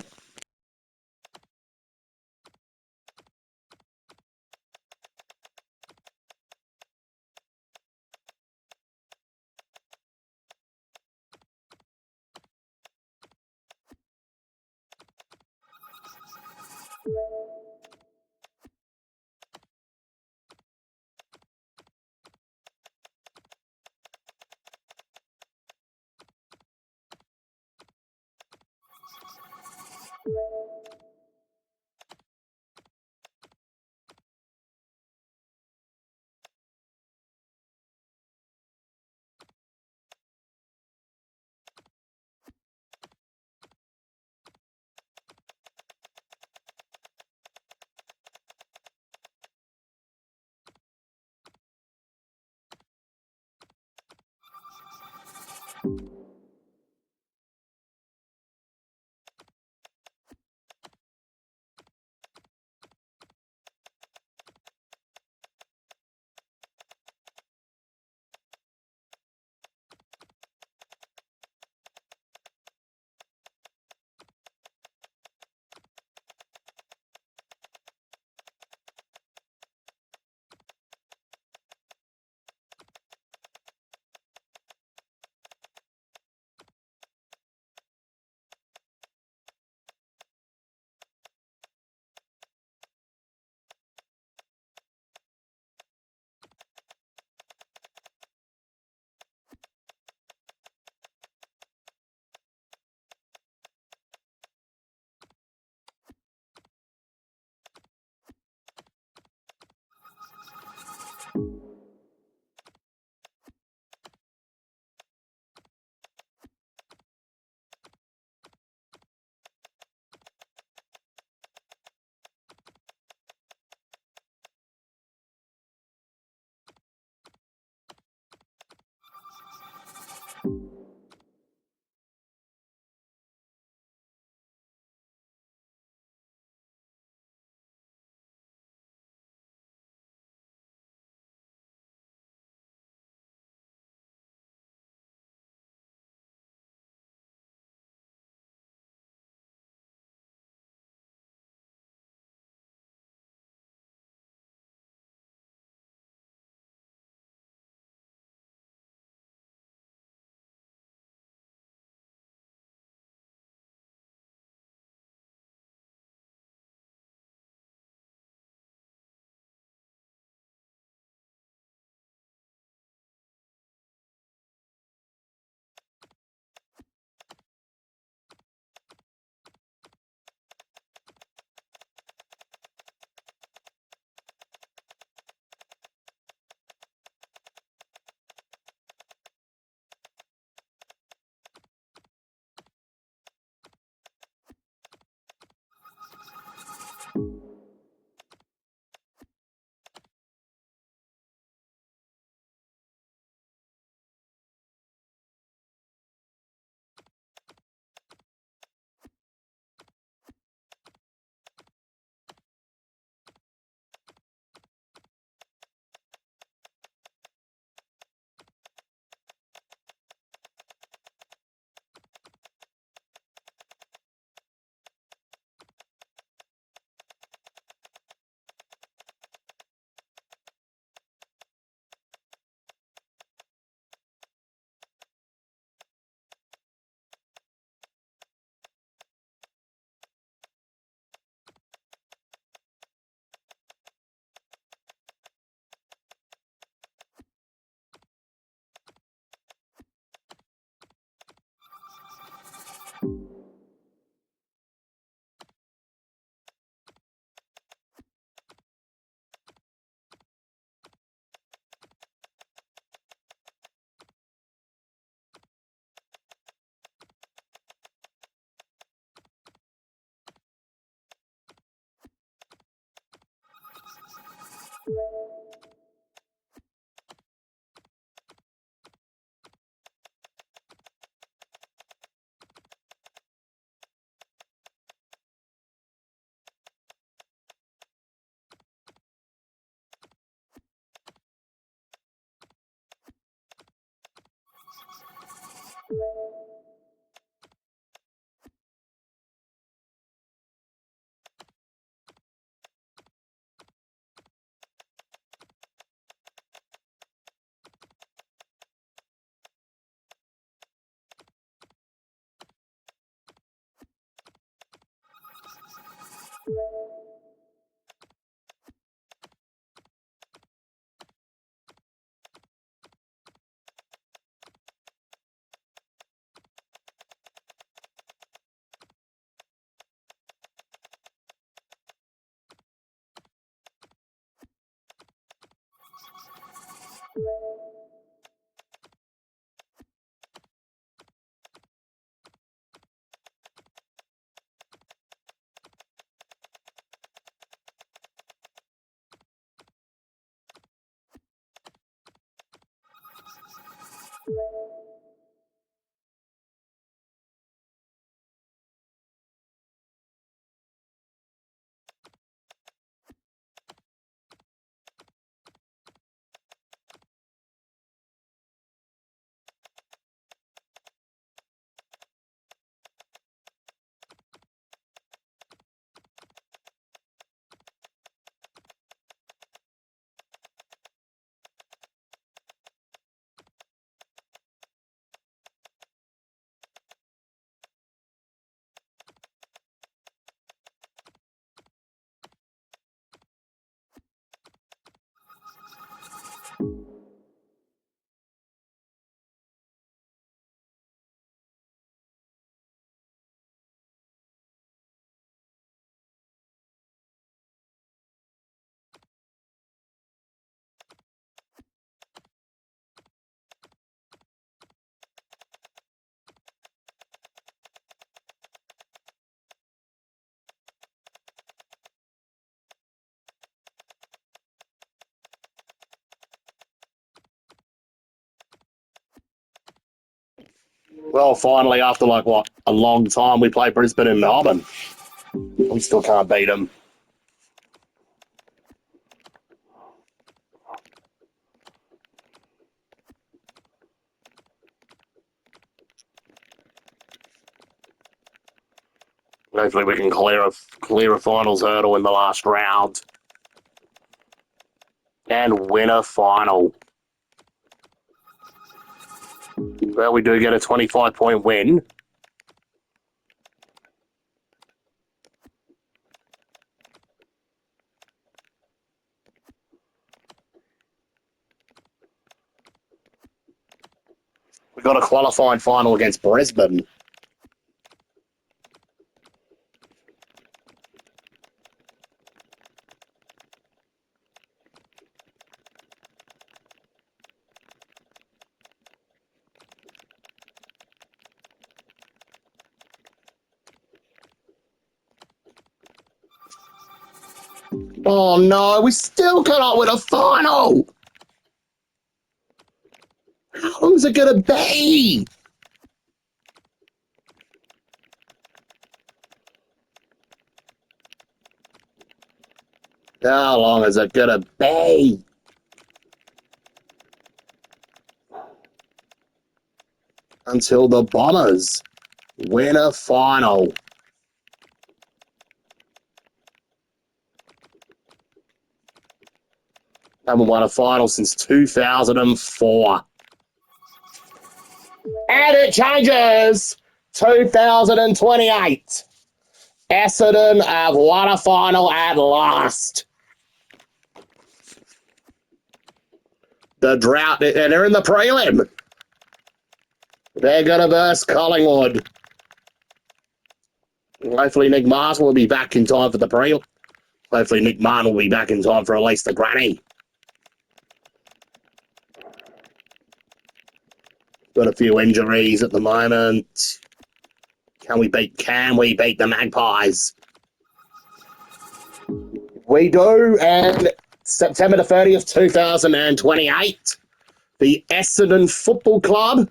Well, finally, after like what, a long time, we play Brisbane and Melbourne. We still can't beat them. Hopefully, we can clear a finals hurdle in the last round and win a final. Well, we do get a 25-point win. We got a qualifying final against Brisbane. Oh no, we still cannot win a final! How long's it gonna be? How long is it gonna be? Until the Bombers win a final. Haven't won a final since 2004. And it changes! 2028. Essendon have won a final at last. The drought, and they're in the prelim. They're going to verse Collingwood. Hopefully Nick Martin will be back in time for the prelim. Hopefully Nick Martin will be back in time for at least the granny. Got a few injuries at the moment. Can we beat the Magpies? We do, and September the 30th, 2028, the Essendon Football Club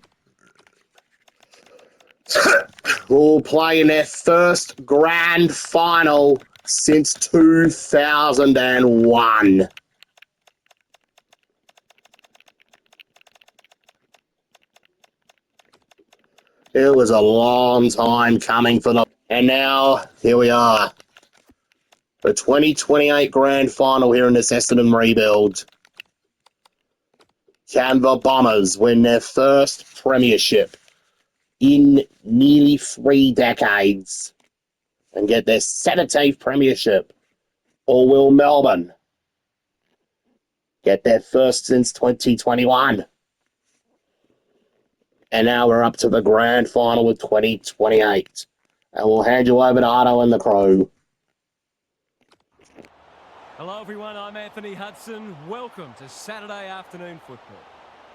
will play in their first grand final since 2001. It was a long time coming for them. And now, here we are. The 2028 grand final here in this Essendon Rebuild. Can the Bombers win their first premiership in nearly 3 decades and get their 17th premiership? Or will Melbourne get their first since 2021? And now we're up to the grand final with 2028. And we'll hand you over to Otto and the crew. Hello everyone, I'm Anthony Hudson. Welcome to Saturday afternoon football.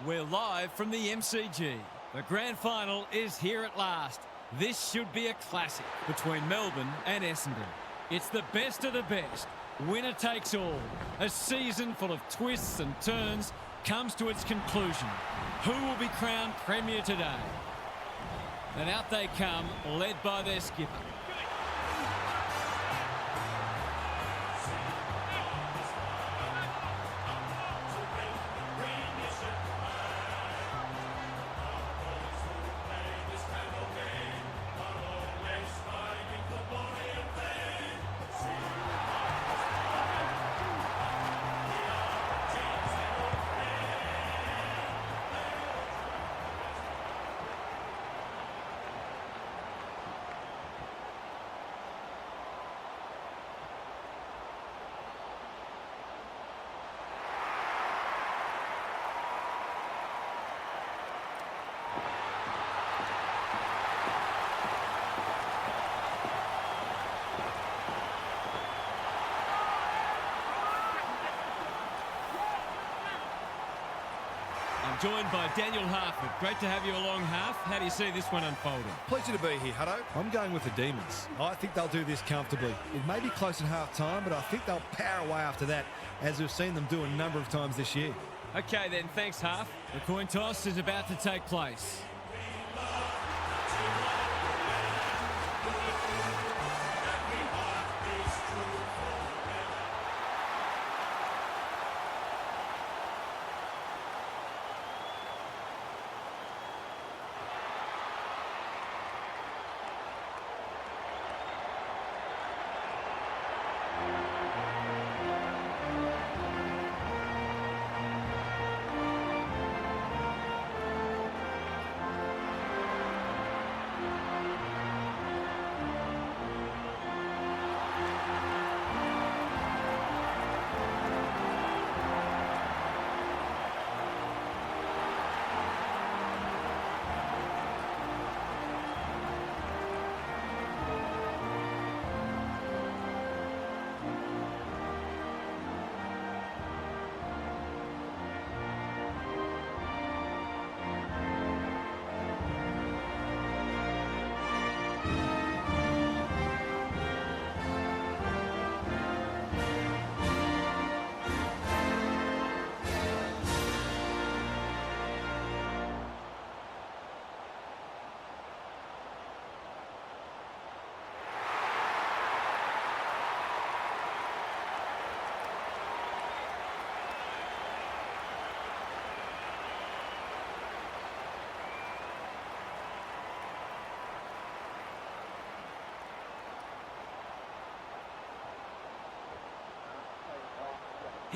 We're live from the MCG. The grand final is here at last. This should be a classic between Melbourne and Essendon. It's the best of the best. Winner takes all. A season full of twists and turns comes to its conclusion. Who will be crowned Premier today? And out they come, led by their skipper. Joined by Daniel Harford. Great to have you along, Harf. How do you see this one unfolding? Pleasure to be here, Hutto. I'm going with the Demons. I think they'll do this comfortably. It may be close at half-time, but I think they'll power away after that, as we've seen them do a number of times this year. Okay then, thanks, Harf. The coin toss is about to take place.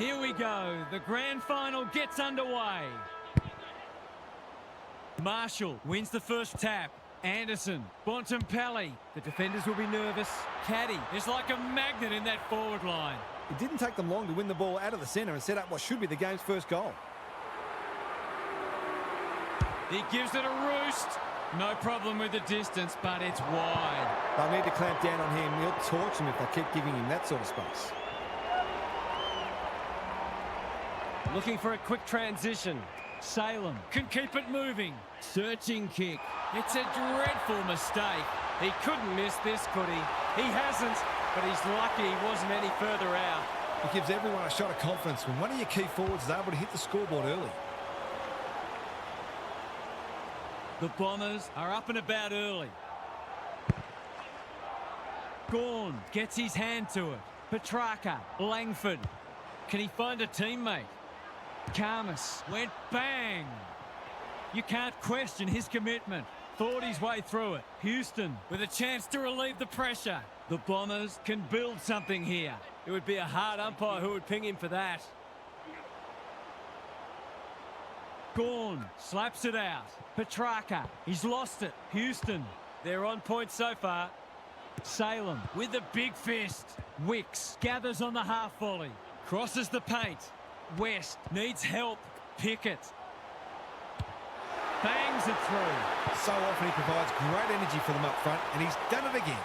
Here we go. The grand final gets underway. Marshall wins the first tap. Anderson, Bontempelli. The defenders will be nervous. Caddy is like a magnet in that forward line. It didn't take them long to win the ball out of the centre and set up what should be the game's first goal. He gives it a roost. No problem with the distance, but it's wide. They'll need to clamp down on him. He'll torch him if they keep giving him that sort of space. Looking for a quick transition. Salem can keep it moving. Searching kick. It's a dreadful mistake. He couldn't miss this, could he? He hasn't, but he's lucky he wasn't any further out. It gives everyone a shot of confidence when one of your key forwards is able to hit the scoreboard early. The Bombers are up and about early. Gawn gets his hand to it. Petrarca, Langford. Can he find a teammate? Karmas went bang. You can't question his commitment. Thought his way through it. Houston with a chance to relieve the pressure. The Bombers can build something here. It would be a hard umpire who would ping him for that. Gawn slaps it out. Petrarca, he's lost it. Houston, they're on point so far. Salem with the big fist. Wicks gathers on the half volley. Crosses the paint. West needs help. Pickett bangs it through. So often he provides great energy for them up front, and he's done it again.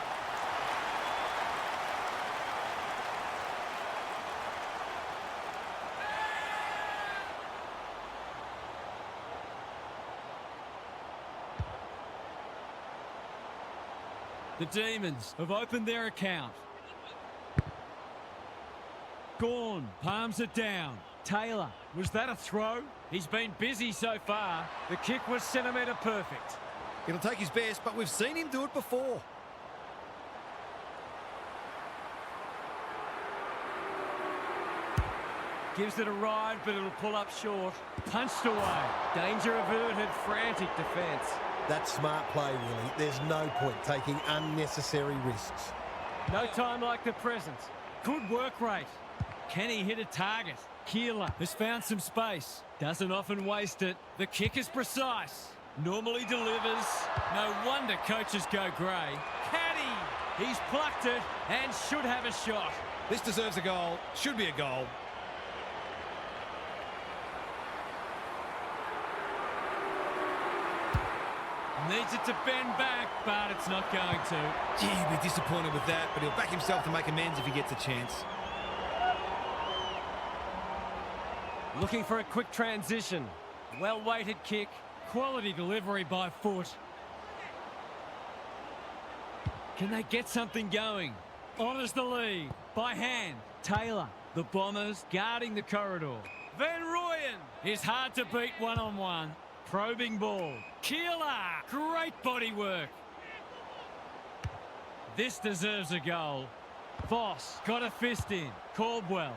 The Demons have opened their account. Gawn palms it down. Taylor, was that a throw? He's been busy so far. The kick was centimetre perfect. It'll take his best, but we've seen him do it before. Gives it a ride, but it'll pull up short. Punched away. Danger averted, frantic defence. That's smart play, really. There's no point taking unnecessary risks. No time like the present. Good work rate. Can he hit a target? Keeler has found some space. Doesn't often waste it. The kick is precise. Normally delivers. No wonder coaches go grey. Caddy! He's plucked it and should have a shot. This deserves a goal. Should be a goal. Needs it to bend back, but it's not going to. Gee, he'll be disappointed with that, but he'll back himself to make amends if he gets a chance. Looking for a quick transition. Well-weighted kick. Quality delivery by foot. Can they get something going? Honours the lead. By hand. Taylor. The Bombers guarding the corridor. Van Rooyen is hard to beat one-on-one. Probing ball. Keeler. Great body work. This deserves a goal. Voss got a fist in. Caldwell.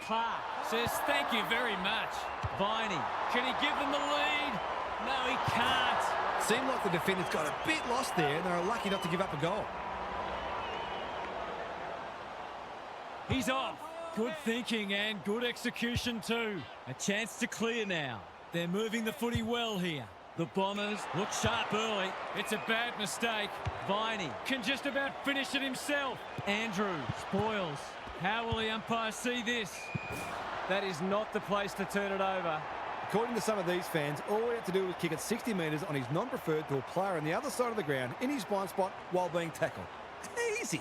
Clark says thank you very much. Viney. Can he give them the lead? No, he can't. Seemed like the defenders got a bit lost there and they were lucky not to give up a goal. He's off. Good thinking and good execution too. A chance to clear now. They're moving the footy well here. The Bombers look sharp early. It's a bad mistake. Viney can just about finish it himself. Andrew spoils. How will the umpire see this? That is not the place to turn it over. According to some of these fans, all we have to do is kick it 60 metres on his non-preferred to a player on the other side of the ground in his blind spot while being tackled. Easy.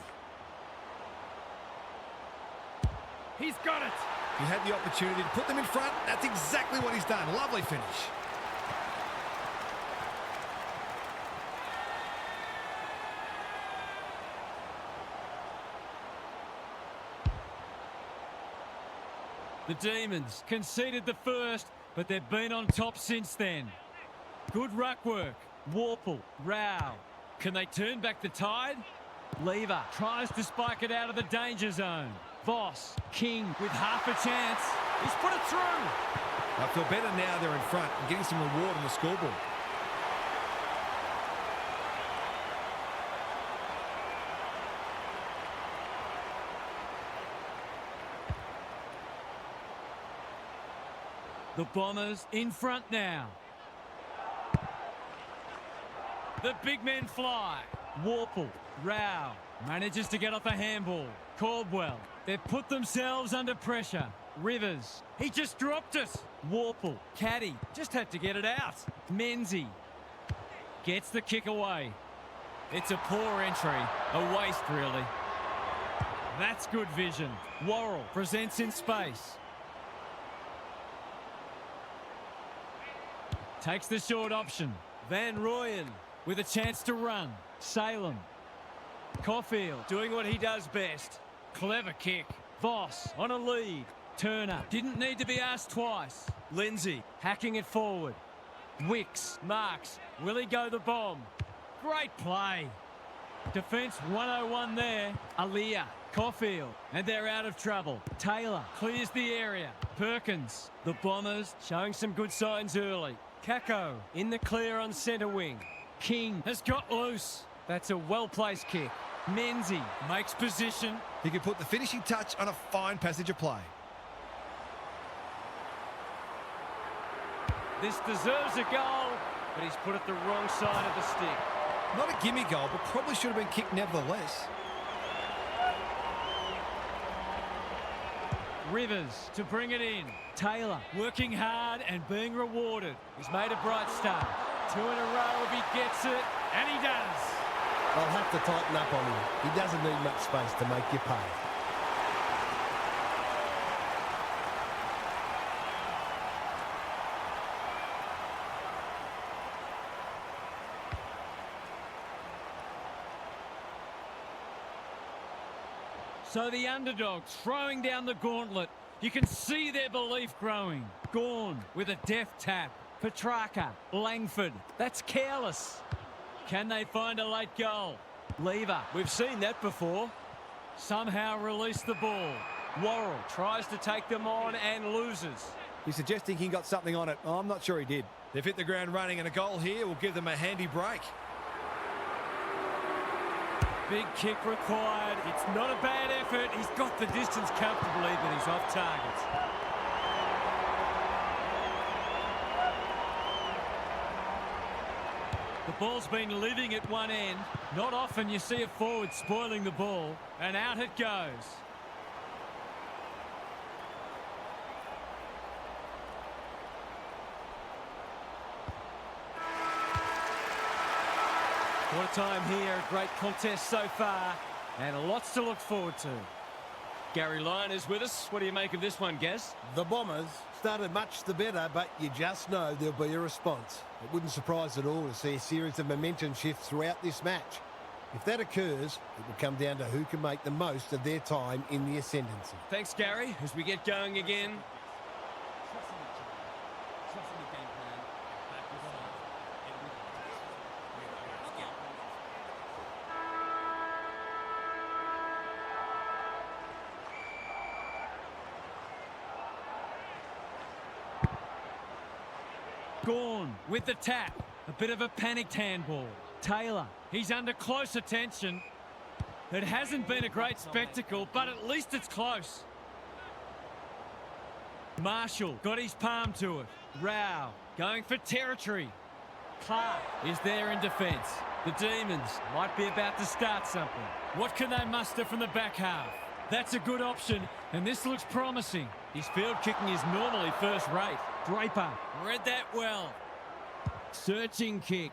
He's got it. He had the opportunity to put them in front. That's exactly what he's done. Lovely finish. The Demons conceded the first, but they've been on top since then. Good ruck work. Warple, Rao. Can they turn back the tide? Lever tries to spike it out of the danger zone. Voss, King with half a chance. He's put it through. I feel better now they're in front and getting some reward on the scoreboard. The Bombers in front now. The big men fly. Warple, Rao, manages to get off a handball. Caldwell, they've put themselves under pressure. Rivers, he just dropped it. Warple, Caddy, just had to get it out. Menzie gets the kick away. It's a poor entry, a waste really. That's good vision. Worrell presents in space. Takes the short option. Van Rooyen with a chance to run. Salem. Caulfield doing what he does best. Clever kick. Voss on a lead. Turner didn't need to be asked twice. Lindsay hacking it forward. Wicks marks. Will he go the bomb? Great play. Defence 101 there. Aliyah, Caulfield, and they're out of trouble. Taylor clears the area. Perkins. The Bombers showing some good signs early. Kako in the clear on centre wing. King has got loose. That's a well-placed kick. Menzie makes position. He could put the finishing touch on a fine passage of play. This deserves a goal, but he's put it the wrong side of the stick. Not a gimme goal, but probably should have been kicked nevertheless. Rivers to bring it in. Taylor working hard and being rewarded. He's made a bright start. 2 in a row if he gets it, and he does. They'll have to tighten up on him. He doesn't need much space to make you pay. So the underdogs throwing down the gauntlet. You can see their belief growing. Gawn with a deft tap. Petrarca, Langford. That's careless. Can they find a late goal? Lever. We've seen that before. Somehow release the ball. Worrell tries to take them on and loses. He's suggesting he got something on it. I'm not sure he did. They've hit the ground running, and a goal here will give them a handy break. Big kick required. It's not a bad effort. He's got the distance comfortably, but he's off target. The ball's been living at one end. Not often you see a forward spoiling the ball, and out it goes. What a time here, a great contest so far, and lots to look forward to. Gary Lyon is with us. What do you make of this one, Gaz? The Bombers started much the better, but you just know there'll be a response. It wouldn't surprise at all to see a series of momentum shifts throughout this match. If that occurs, it will come down to who can make the most of their time in the ascendancy. Thanks, Gary. As we get going again. Gawn with the tap. A bit of a panicked handball. Taylor, he's under close attention. It hasn't been a great spectacle, but at least it's close. Marshall got his palm to it. Rao going for territory. Clark is there in defence. The Demons might be about to start something. What can they muster from the back half? That's a good option, and this looks promising. His field kicking is normally first rate. Draper read that well. Searching kick.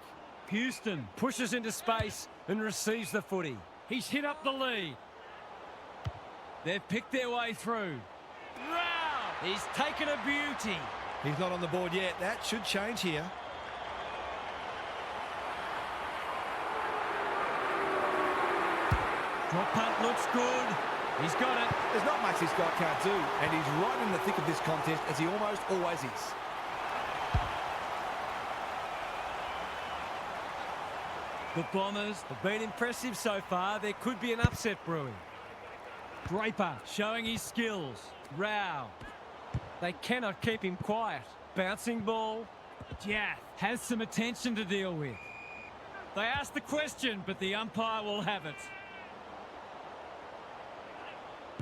Houston pushes into space and receives the footy. He's hit up the lead. They've picked their way through. Wow! He's taken a beauty. He's not on the board yet. That should change here. Drop punt looks good. He's got it. There's not much this guy can't do, and he's right in the thick of this contest, as he almost always is. The Bombers have been impressive so far. There could be an upset brewing. Draper showing his skills. Rao. They cannot keep him quiet. Bouncing ball. Jaff has some attention to deal with. They ask the question, but the umpire will have it.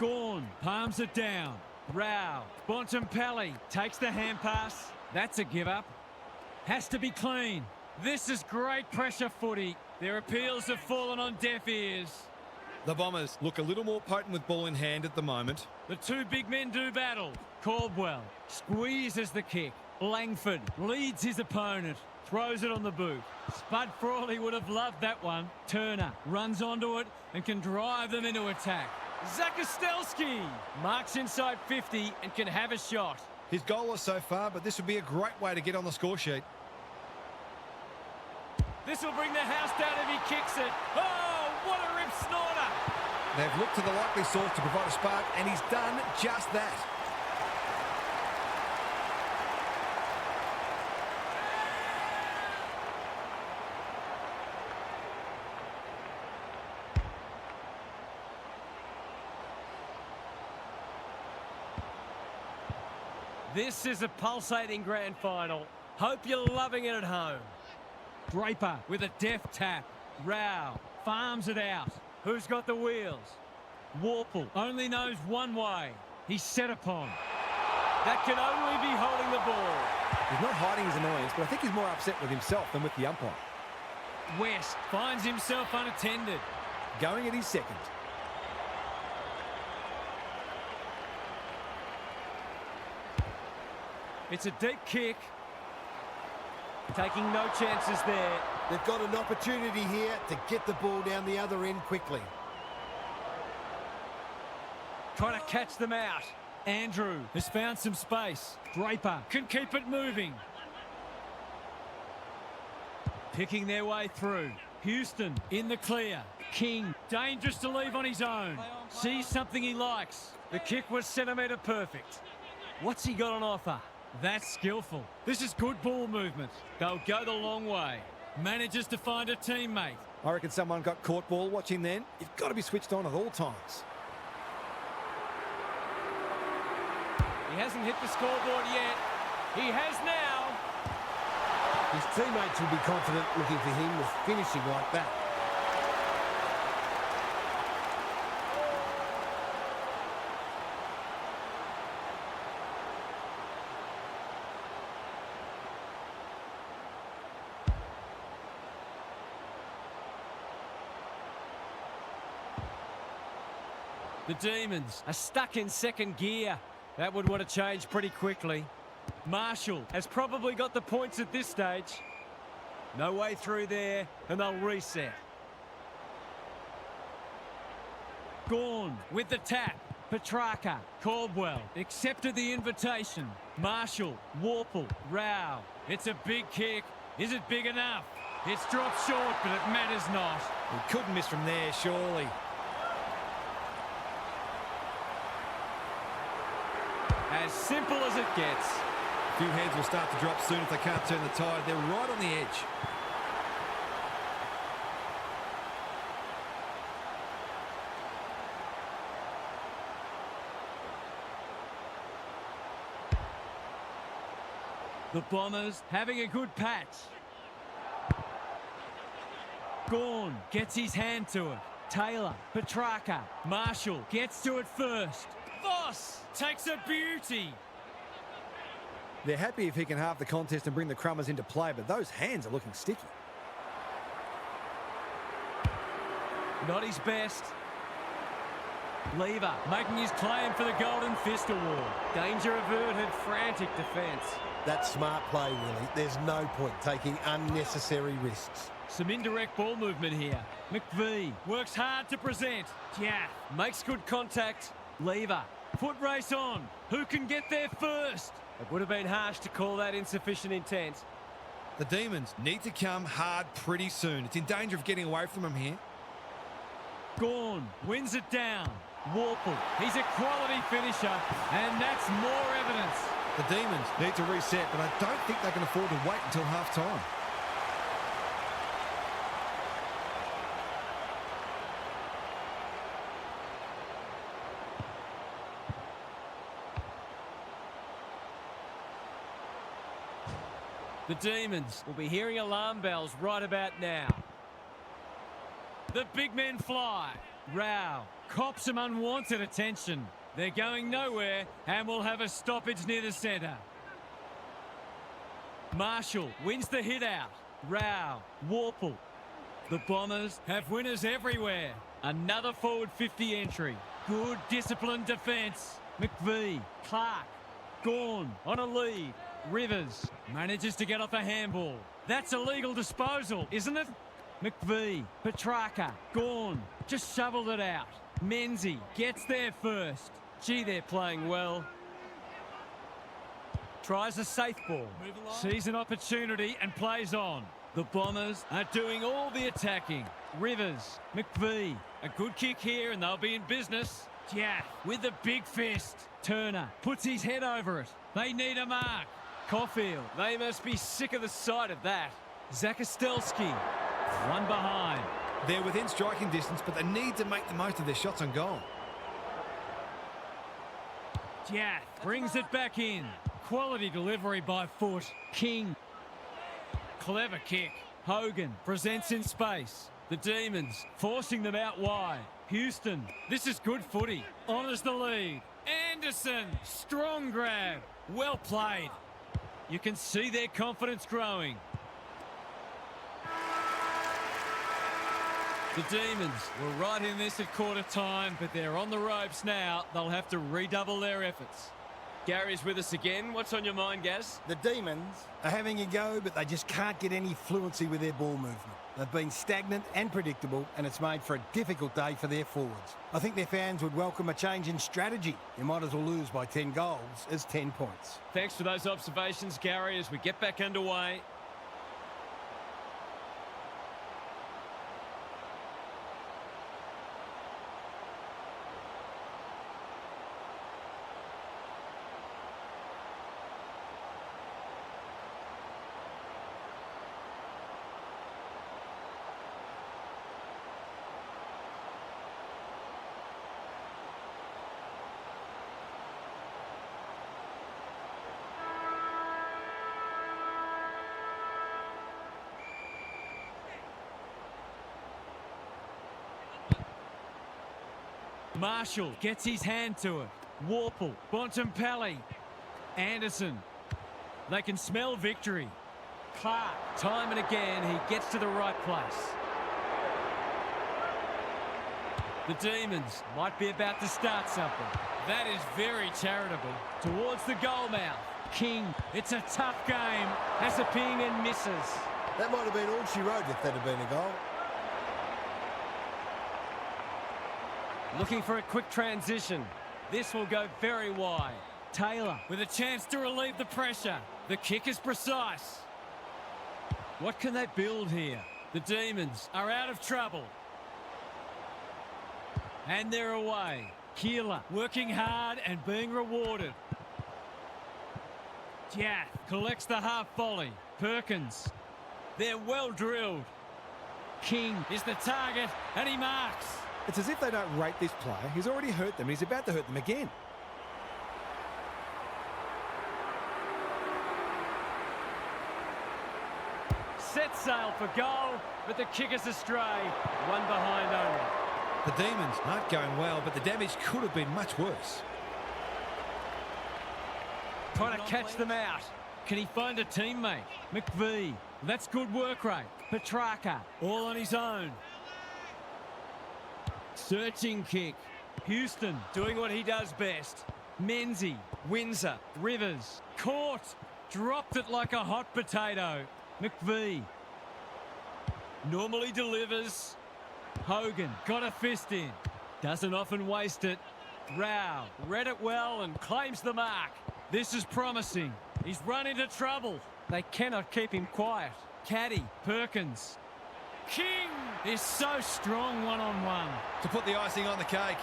Gawn palms it down. Rao. Bontempelli takes the hand pass. That's a give up. Has to be clean. This is great pressure footy. Their appeals have fallen on deaf ears. The Bombers look a little more potent with ball in hand at the moment. The two big men do battle. Caldwell squeezes the kick. Langford leads his opponent. Throws it on the boot. Spud Frawley would have loved that one. Turner runs onto it and can drive them into attack. Zakostelski marks inside 50 and can have a shot. He's goalless so far, but this would be a great way to get on the score sheet. This will bring the house down if he kicks it. Oh, what a rip snorter. They've looked to the likely source to provide a spark, and he's done just that. This is a pulsating grand final. Hope you're loving it at home. Draper with a deft tap. Rao farms it out. Who's got the wheels? Warple only knows one way. He's set upon. That can only be holding the ball. He's not hiding his annoyance, but I think he's more upset with himself than with the umpire. West finds himself unattended. Going at his second. It's a deep kick. Taking no chances there. They've got an opportunity here to get the ball down the other end quickly. Trying to catch them out. Andrew has found some space. Draper can keep it moving. Picking their way through. Houston in the clear. King, dangerous to leave on his own. Sees something he likes. The kick was centimetre perfect. What's he got on offer? That's skillful. This is good ball movement. They'll go the long way. Manages to find a teammate. I reckon someone got caught ball watching then. You've got to be switched on at all times. He hasn't hit the scoreboard yet. He has now. His teammates will be confident looking for him with finishing like that. The Demons are stuck in second gear. That would want to change pretty quickly. Marshall has probably got the points at this stage. No way through there, and they'll reset. Gawn with the tap. Petrarca, Caldwell accepted the invitation. Marshall, Warple, Rao. It's a big kick. Is it big enough? It's dropped short, but it matters not. He couldn't miss from there, surely. As simple as it gets. A few heads will start to drop soon if they can't turn the tide. They're right on the edge. The Bombers having a good patch. Gawn gets his hand to it. Taylor, Petrarca, Marshall gets to it first. Voss takes a beauty. They're happy if he can halve the contest and bring the Crummers into play, but those hands are looking sticky. Not his best. Lever making his claim for the Golden Fist Award. Danger averted, frantic defence. That's smart play, really. There's no point taking unnecessary risks. Some indirect ball movement here. McVie works hard to present. Yeah, makes good contact. Lever, foot race on. Who can get there first? It would have been harsh to call that insufficient intent. The Demons need to come hard pretty soon. It's in danger of getting away from them here. Gawn wins it down. Warple, he's a quality finisher, and that's more evidence. The Demons need to reset, but I don't think they can afford to wait until half-time. The Demons will be hearing alarm bells right about now. The big men fly. Rao cops some unwanted attention. They're going nowhere and will have a stoppage near the centre. Marshall wins the hit out. Rao, Warple. The Bombers have winners everywhere. Another forward 50 entry. Good disciplined defence. McVie, Clark, Gawn on a lead. Rivers manages to get off a handball. That's a legal disposal, isn't it? McVie, Petrarca, Gawn just shoveled it out. Menzie gets there first. Gee, they're playing well. Tries a safe ball. Sees an opportunity and plays on. The Bombers are doing all the attacking. Rivers, McVie, a good kick here and they'll be in business. Yeah, with a big fist. Turner puts his head over it. They need a mark. Caulfield, they must be sick of the sight of that. Zakostelski, one behind. They're within striking distance, but they need to make the most of their shots on goal. Jath brings it back in. Quality delivery by foot. King. Clever kick. Hogan presents in space. The Demons forcing them out wide. Houston, this is good footy. Honours the lead. Anderson, strong grab. Well played. You can see their confidence growing. The Demons were right in this at quarter time, but they're on the ropes now. They'll have to redouble their efforts. Gary's with us again. What's on your mind, Gaz? The Demons are having a go, but they just can't get any fluency with their ball movement. They've been stagnant and predictable, and it's made for a difficult day for their forwards. I think their fans would welcome a change in strategy. You might as well lose by 10 goals as 10 points. Thanks for those observations, Gary, as we get back underway. Marshall gets his hand to it. Warple, Bontempelli, Anderson. They can smell victory. Clark, time and again, he gets to the right place. The Demons might be about to start something. That is very charitable. Towards the goal mouth. King, it's a tough game. Has a ping and misses. That might have been all she wrote if that had been a goal. Looking for a quick transition. This will go very wide. Taylor with a chance to relieve the pressure. The kick is precise. What can they build here? The Demons are out of trouble. And they're away. Keeler working hard and being rewarded. Jath collects the half volley. Perkins. They're well drilled. King is the target and he marks. It's as if they don't rate this player. He's already hurt them. He's about to hurt them again. Set sail for goal, but the kick is astray. One behind only. The Demons aren't going well, but the damage could have been much worse. Trying to catch them out. Can he find a teammate? McVee. That's good work rate. Petrarca. All on his own. Searching kick. Houston doing what he does best. Menzie. Windsor. Rivers. Caught. Dropped it like a hot potato. McVee. Normally delivers. Hogan got a fist in. Doesn't often waste it. Rao read it well and claims the mark. This is promising. He's run into trouble. They cannot keep him quiet. Caddy, Perkins. King is so strong one-on-one. To put the icing on the cake.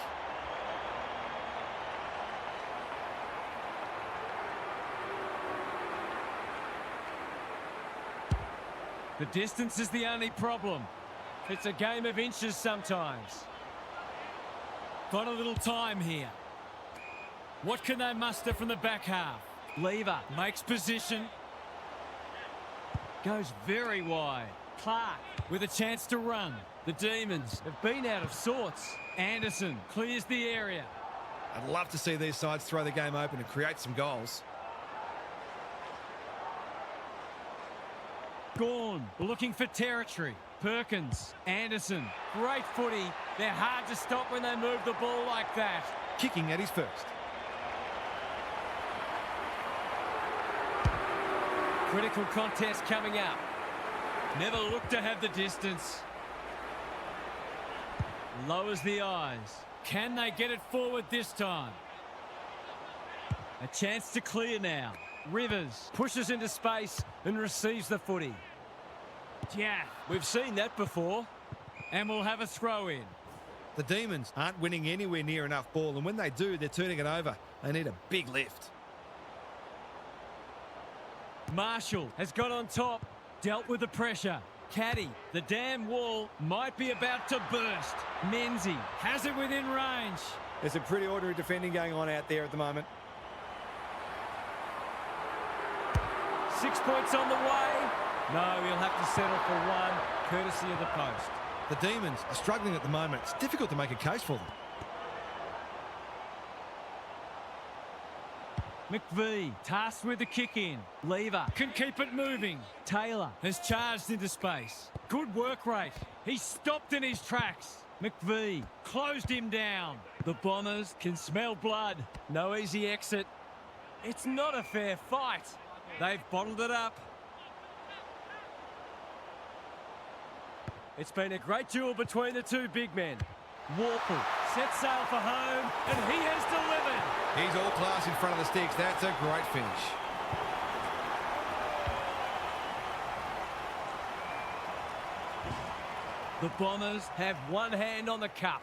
The distance is the only problem. It's a game of inches sometimes. Got a little time here. What can they muster from the back half? Lever makes position. Goes very wide. Clark with a chance to run. The Demons have been out of sorts. Anderson clears the area. I'd love to see these sides throw the game open and create some goals. Gorn looking for territory. Perkins, Anderson, great footy. They're hard to stop when they move the ball like that. Kicking at his first. Critical contest coming up. Never looked to have the distance. Lowers the eyes. Can they get it forward this time? A chance to clear now. Rivers pushes into space and receives the footy. Yeah, we've seen that before. And we'll have a throw in. The Demons aren't winning anywhere near enough ball, and when they do, they're turning it over. They need a big lift. Marshall has got on top, dealt with the pressure. Caddy, the damn wall might be about to burst. Menzie has it within range. There's a pretty ordinary defending going on out there at the moment. 6 points on the way. No, he'll have to settle for one, courtesy of the post. The Demons are struggling at the moment. It's difficult to make a case for them. McVee tasked with the kick in. Lever can keep it moving. Taylor has charged into space. Good work rate. He stopped in his tracks. McVee closed him down. The Bombers can smell blood. No easy exit. It's not a fair fight. They've bottled it up. It's been a great duel between the two big men. Warple sets sail for home, and he has delivered. He's all class in front of the sticks. That's a great finish. The Bombers have one hand on the cup.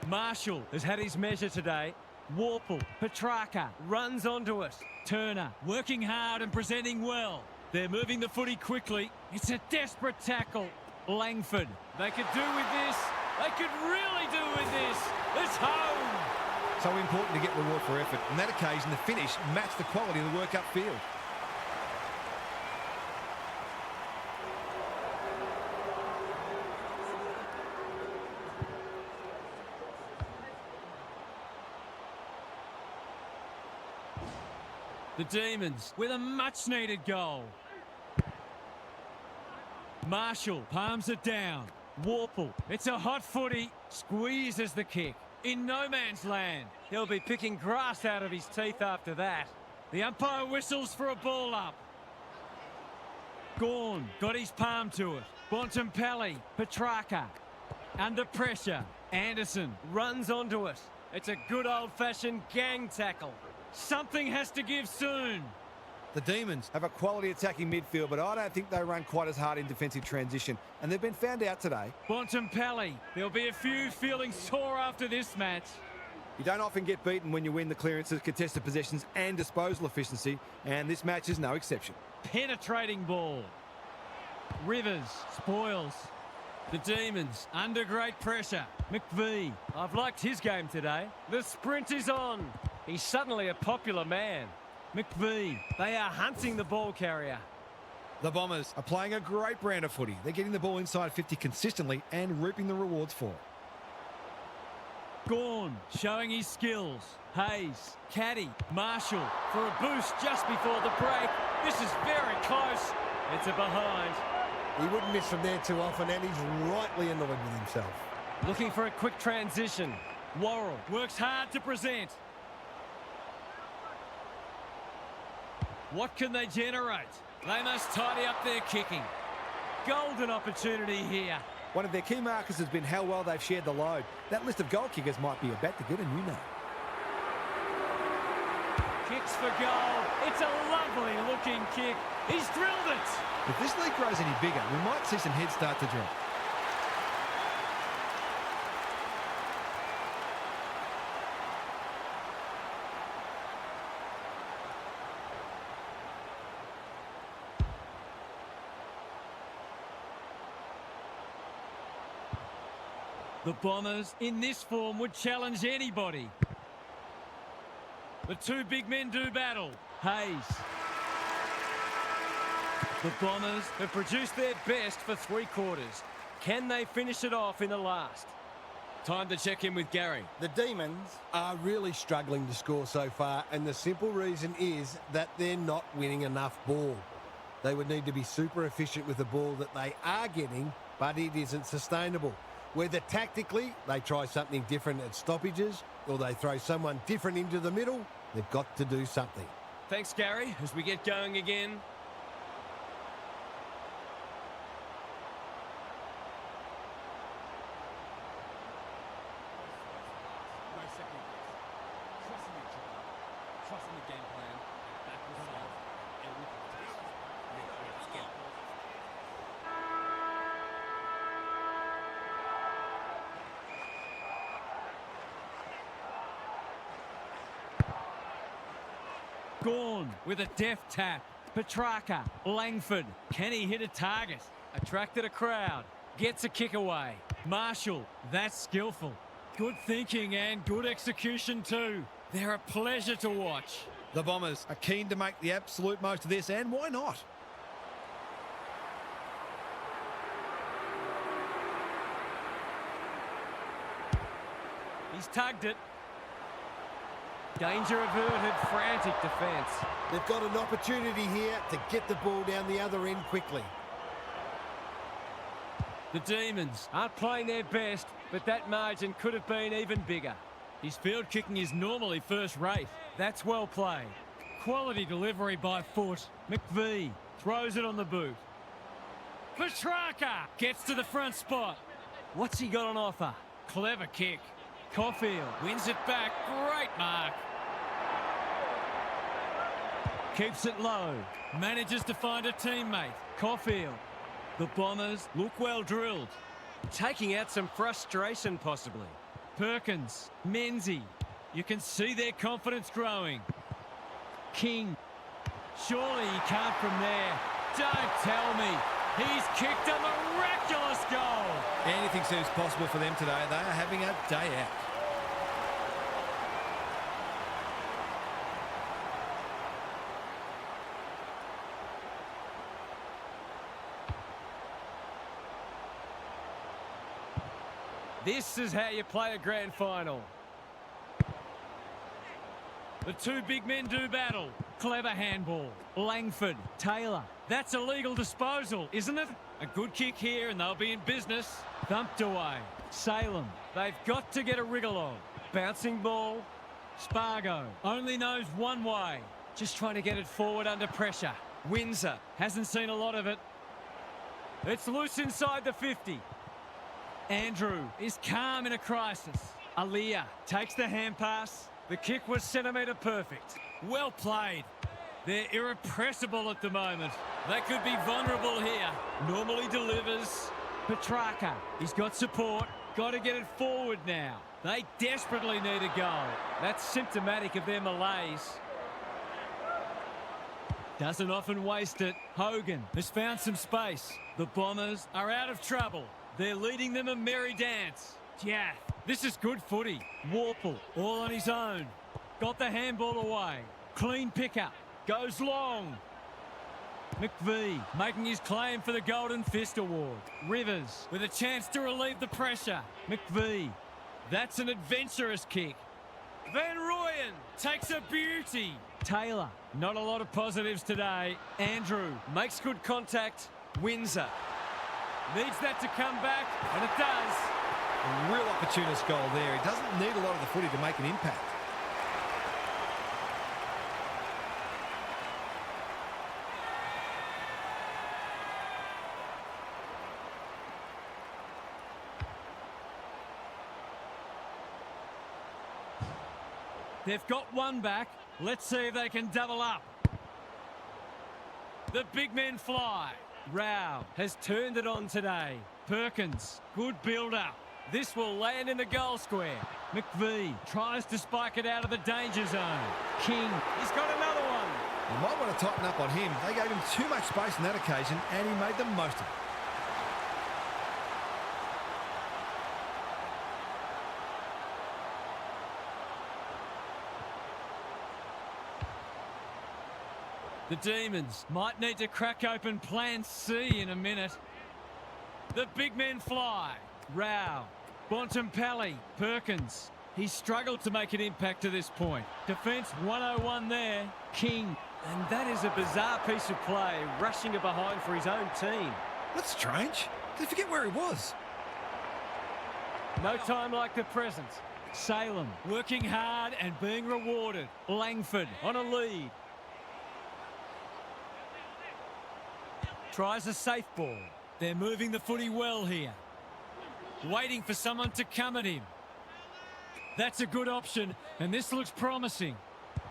Marshall has had his measure today. Warple, Petrarca runs onto it. Turner working hard and presenting well. They're moving the footy quickly. It's a desperate tackle. Langford. They could do with this. They could really do with this. It's home. So important to get reward for effort. On that occasion, the finish matched the quality of the work upfield. The Demons with a much-needed goal. Marshall palms it down. Warple, it's a hot footy, squeezes the kick. In no man's land. He'll be picking grass out of his teeth after that. The umpire whistles for a ball up. Gawn got his palm to it. Bontempelli, Petrarca. Under pressure. Anderson runs onto it. It's a good old-fashioned gang tackle. Something has to give soon. The Demons have a quality attacking midfield, but I don't think they run quite as hard in defensive transition, and they've been found out today. Bontempelli, there'll be a few feeling sore after this match. You don't often get beaten when you win the clearances, contested possessions and disposal efficiency, and this match is no exception. Penetrating ball. Rivers spoils. The Demons under great pressure. McVee, I've liked his game today. The sprint is on. He's suddenly a popular man. McVee, they are hunting the ball carrier. The Bombers are playing a great brand of footy. They're getting the ball inside 50 consistently and reaping the rewards for it. Gawn showing his skills. Hayes, Caddy, Marshall for a boost just before the break. This is very close. It's a behind. He wouldn't miss from there too often, and he's rightly annoyed with himself. Looking for a quick transition. Worrell works hard to present. What can they generate? They must tidy up their kicking. Golden opportunity here. One of their key markers has been how well they've shared the load. That list of goal kickers might be about to get a new name. Kicks for goal. It's a lovely looking kick. He's drilled it. If this league grows any bigger, we might see some heads start to drop. The Bombers, in this form, would challenge anybody. The two big men do battle. Hayes. The Bombers have produced their best for 3 quarters. Can they finish it off in the last? Time to check in with Gary. The Demons are really struggling to score so far, and the simple reason is that they're not winning enough ball. They would need to be super efficient with the ball that they are getting, but it isn't sustainable. Whether tactically they try something different at stoppages or they throw someone different into the middle, they've got to do something. Thanks, Gary, as we get going again. Gawn with a deft tap. Petrarca, Langford. Can he hit a target? Attracted a crowd. Gets a kick away. Marshall, that's skillful. Good thinking and good execution too. They're a pleasure to watch. The Bombers are keen to make the absolute most of this, and why not? He's tugged it. Danger averted, frantic defence. They've got an opportunity here to get the ball down the other end quickly. The Demons aren't playing their best, but that margin could have been even bigger. His field kicking is normally first rate. That's well played. Quality delivery by foot. McVee throws it on the boot. Petrarca gets to the front spot. What's he got on offer? Clever kick. Caulfield wins it back. Great mark. Keeps it low. Manages to find a teammate. Caulfield. The Bombers look well drilled. Taking out some frustration possibly. Perkins. Menzie. You can see their confidence growing. King. Surely he can't from there. Don't tell me. He's kicked a miraculous goal. Anything seems possible for them today. They are having a day out. This is how you play a grand final. The two big men do battle. Clever handball. Langford. Taylor. That's a legal disposal, isn't it? A good kick here and they'll be in business. Thumped away. Salem. They've got to get a wriggle on. Bouncing ball. Spargo. Only knows one way. Just trying to get it forward under pressure. Windsor. Hasn't seen a lot of it. It's loose inside the 50. Andrew is calm in a crisis. Aaliyah takes the hand pass. The kick was centimetre perfect. Well played. They're irrepressible at the moment. They could be vulnerable here. Normally delivers. Petrarca. He's got support. Got to get it forward now. They desperately need a goal. That's symptomatic of their malaise. Doesn't often waste it. Hogan has found some space. The Bombers are out of trouble. They're leading them a merry dance. Yeah, this is good footy. Warple, all on his own. Got the handball away. Clean pickup. Goes long. McVee making his claim for the Golden Fist Award. Rivers with a chance to relieve the pressure. McVee. That's an adventurous kick. Van Rooyen takes a beauty. Taylor. Not a lot of positives today. Andrew makes good contact. Windsor. Needs that to come back, and it does. A real opportunist goal there. He doesn't need a lot of the footy to make an impact. They've got one back. Let's see if they can double up. The big men fly. Rao has turned it on today. Perkins, good build-up. This will land in the goal square. McVee tries to spike it out of the danger zone. King, he's got another one. You might want to tighten up on him. They gave him too much space on that occasion, and he made the most of it. The Demons might need to crack open Plan C in a minute. The big men fly. Rao. Bontempelli. Perkins. He's struggled to make an impact to this point. Defence 101 there. King. And that is a bizarre piece of play, rushing it behind for his own team. That's strange. Did he forget where he was? No time like the present. Salem working hard and being rewarded. Langford on a lead. Tries a safe ball. They're moving the footy well here. Waiting for someone to come at him. That's a good option, and this looks promising.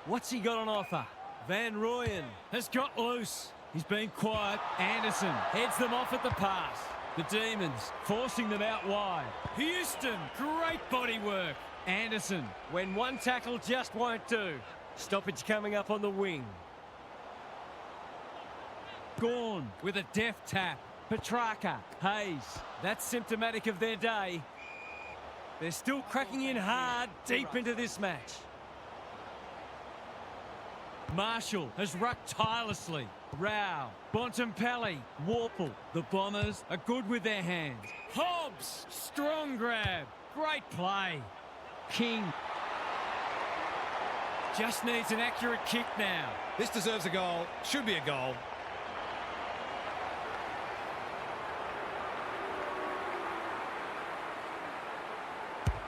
What's he got on offer? Van Rooyen has got loose. He's been quiet. Anderson heads them off at the pass. The Demons forcing them out wide. Houston, great body work. Anderson, when one tackle just won't do. Stoppage coming up on the wing. Gorn with a deft tap. Petrarca, Hayes. That's symptomatic of their day. They're still cracking in hard deep into this match. Marshall has rucked tirelessly. Rao, Bontempelli, Warple. The Bombers are good with their hands. Hobbs, strong grab. Great play. King. Just needs an accurate kick now. This deserves a goal. Should be a goal.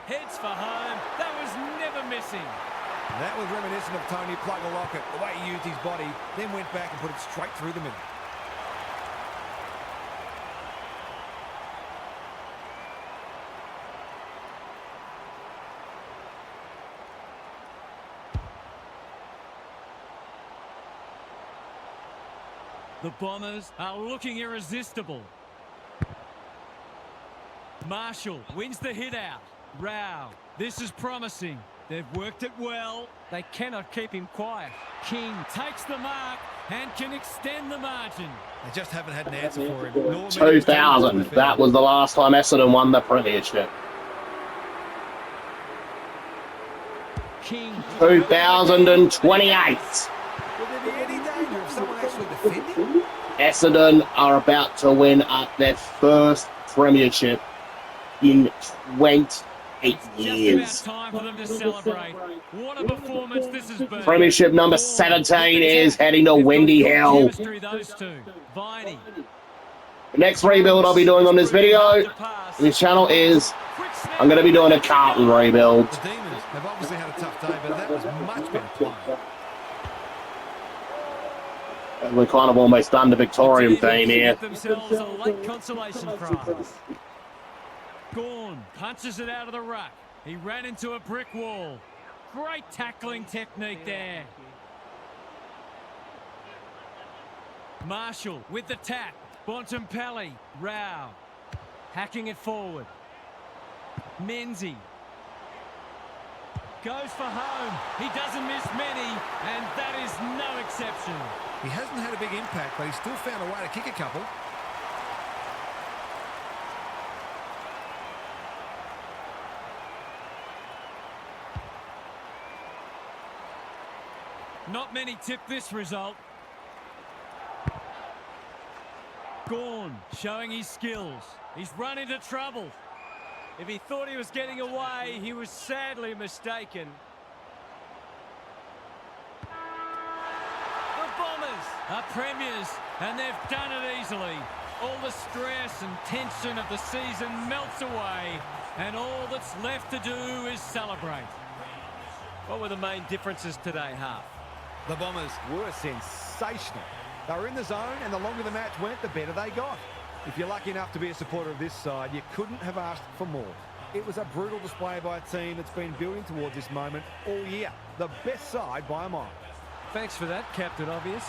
Heads for home. That was never missing. That was reminiscent of Tony Plug a Rocket, the way he used his body, then went back and put it straight through the middle. The Bombers are looking irresistible. Marshall wins the hit out. Rao, this is promising. They've worked it well. They cannot keep him quiet. King takes the mark and can extend the margin. They just haven't had an answer for him. 2000. That was the last time Essendon won the premiership. King. 2028. Will there be any danger of someone actually defending? Essendon are about to win their first premiership in 20 8 Just years. about time for them to celebrate. What a performance this has been. Premiership number 17 is heading to Windy Hill. Chemistry, those two. Viney. The next rebuild I'll be doing on this video, on this channel is, I'm going to be doing a Carlton rebuild. The Demons have obviously had a tough day, but that was much better play. We're kind of almost done the Victorian theme here. Themselves a late consolation prize. Gawn punches it out of the ruck. He ran into a brick wall. Great tackling technique there. Marshall with the tap. Bontempelli. Rao. Hacking it forward. Menzie. Goes for home. He doesn't miss many, and that is no exception. He hasn't had a big impact, but he's still found a way to kick a couple. Not many tip this result. Gawn showing his skills. He's run into trouble. If he thought he was getting away, he was sadly mistaken. The Bombers are premiers, and they've done it easily. All the stress and tension of the season melts away, and all that's left to do is celebrate. What were the main differences today, Half? The Bombers were sensational. They were in the zone, and the longer the match went, the better they got. If you're lucky enough to be a supporter of this side, you couldn't have asked for more. It was a brutal display by a team that's been building towards this moment all year. The best side by a mile. Thanks for that, Captain Obvious.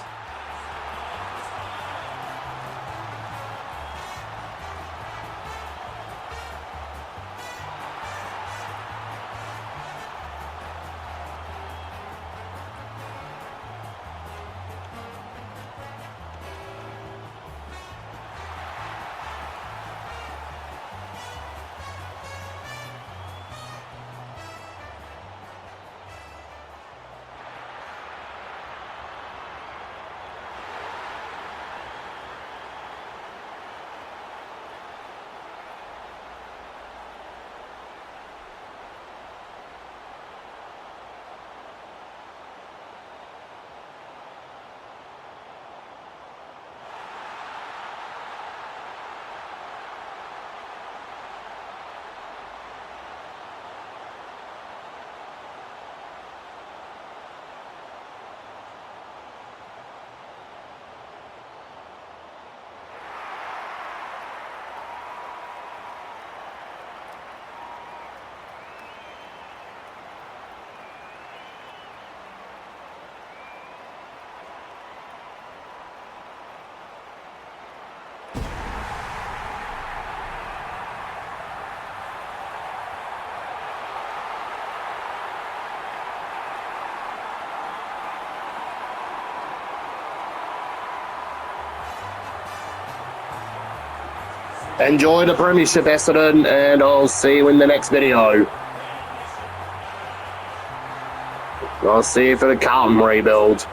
Enjoy the Premiership, Essendon, and I'll see you in the next video. I'll see you for the Carlton rebuild.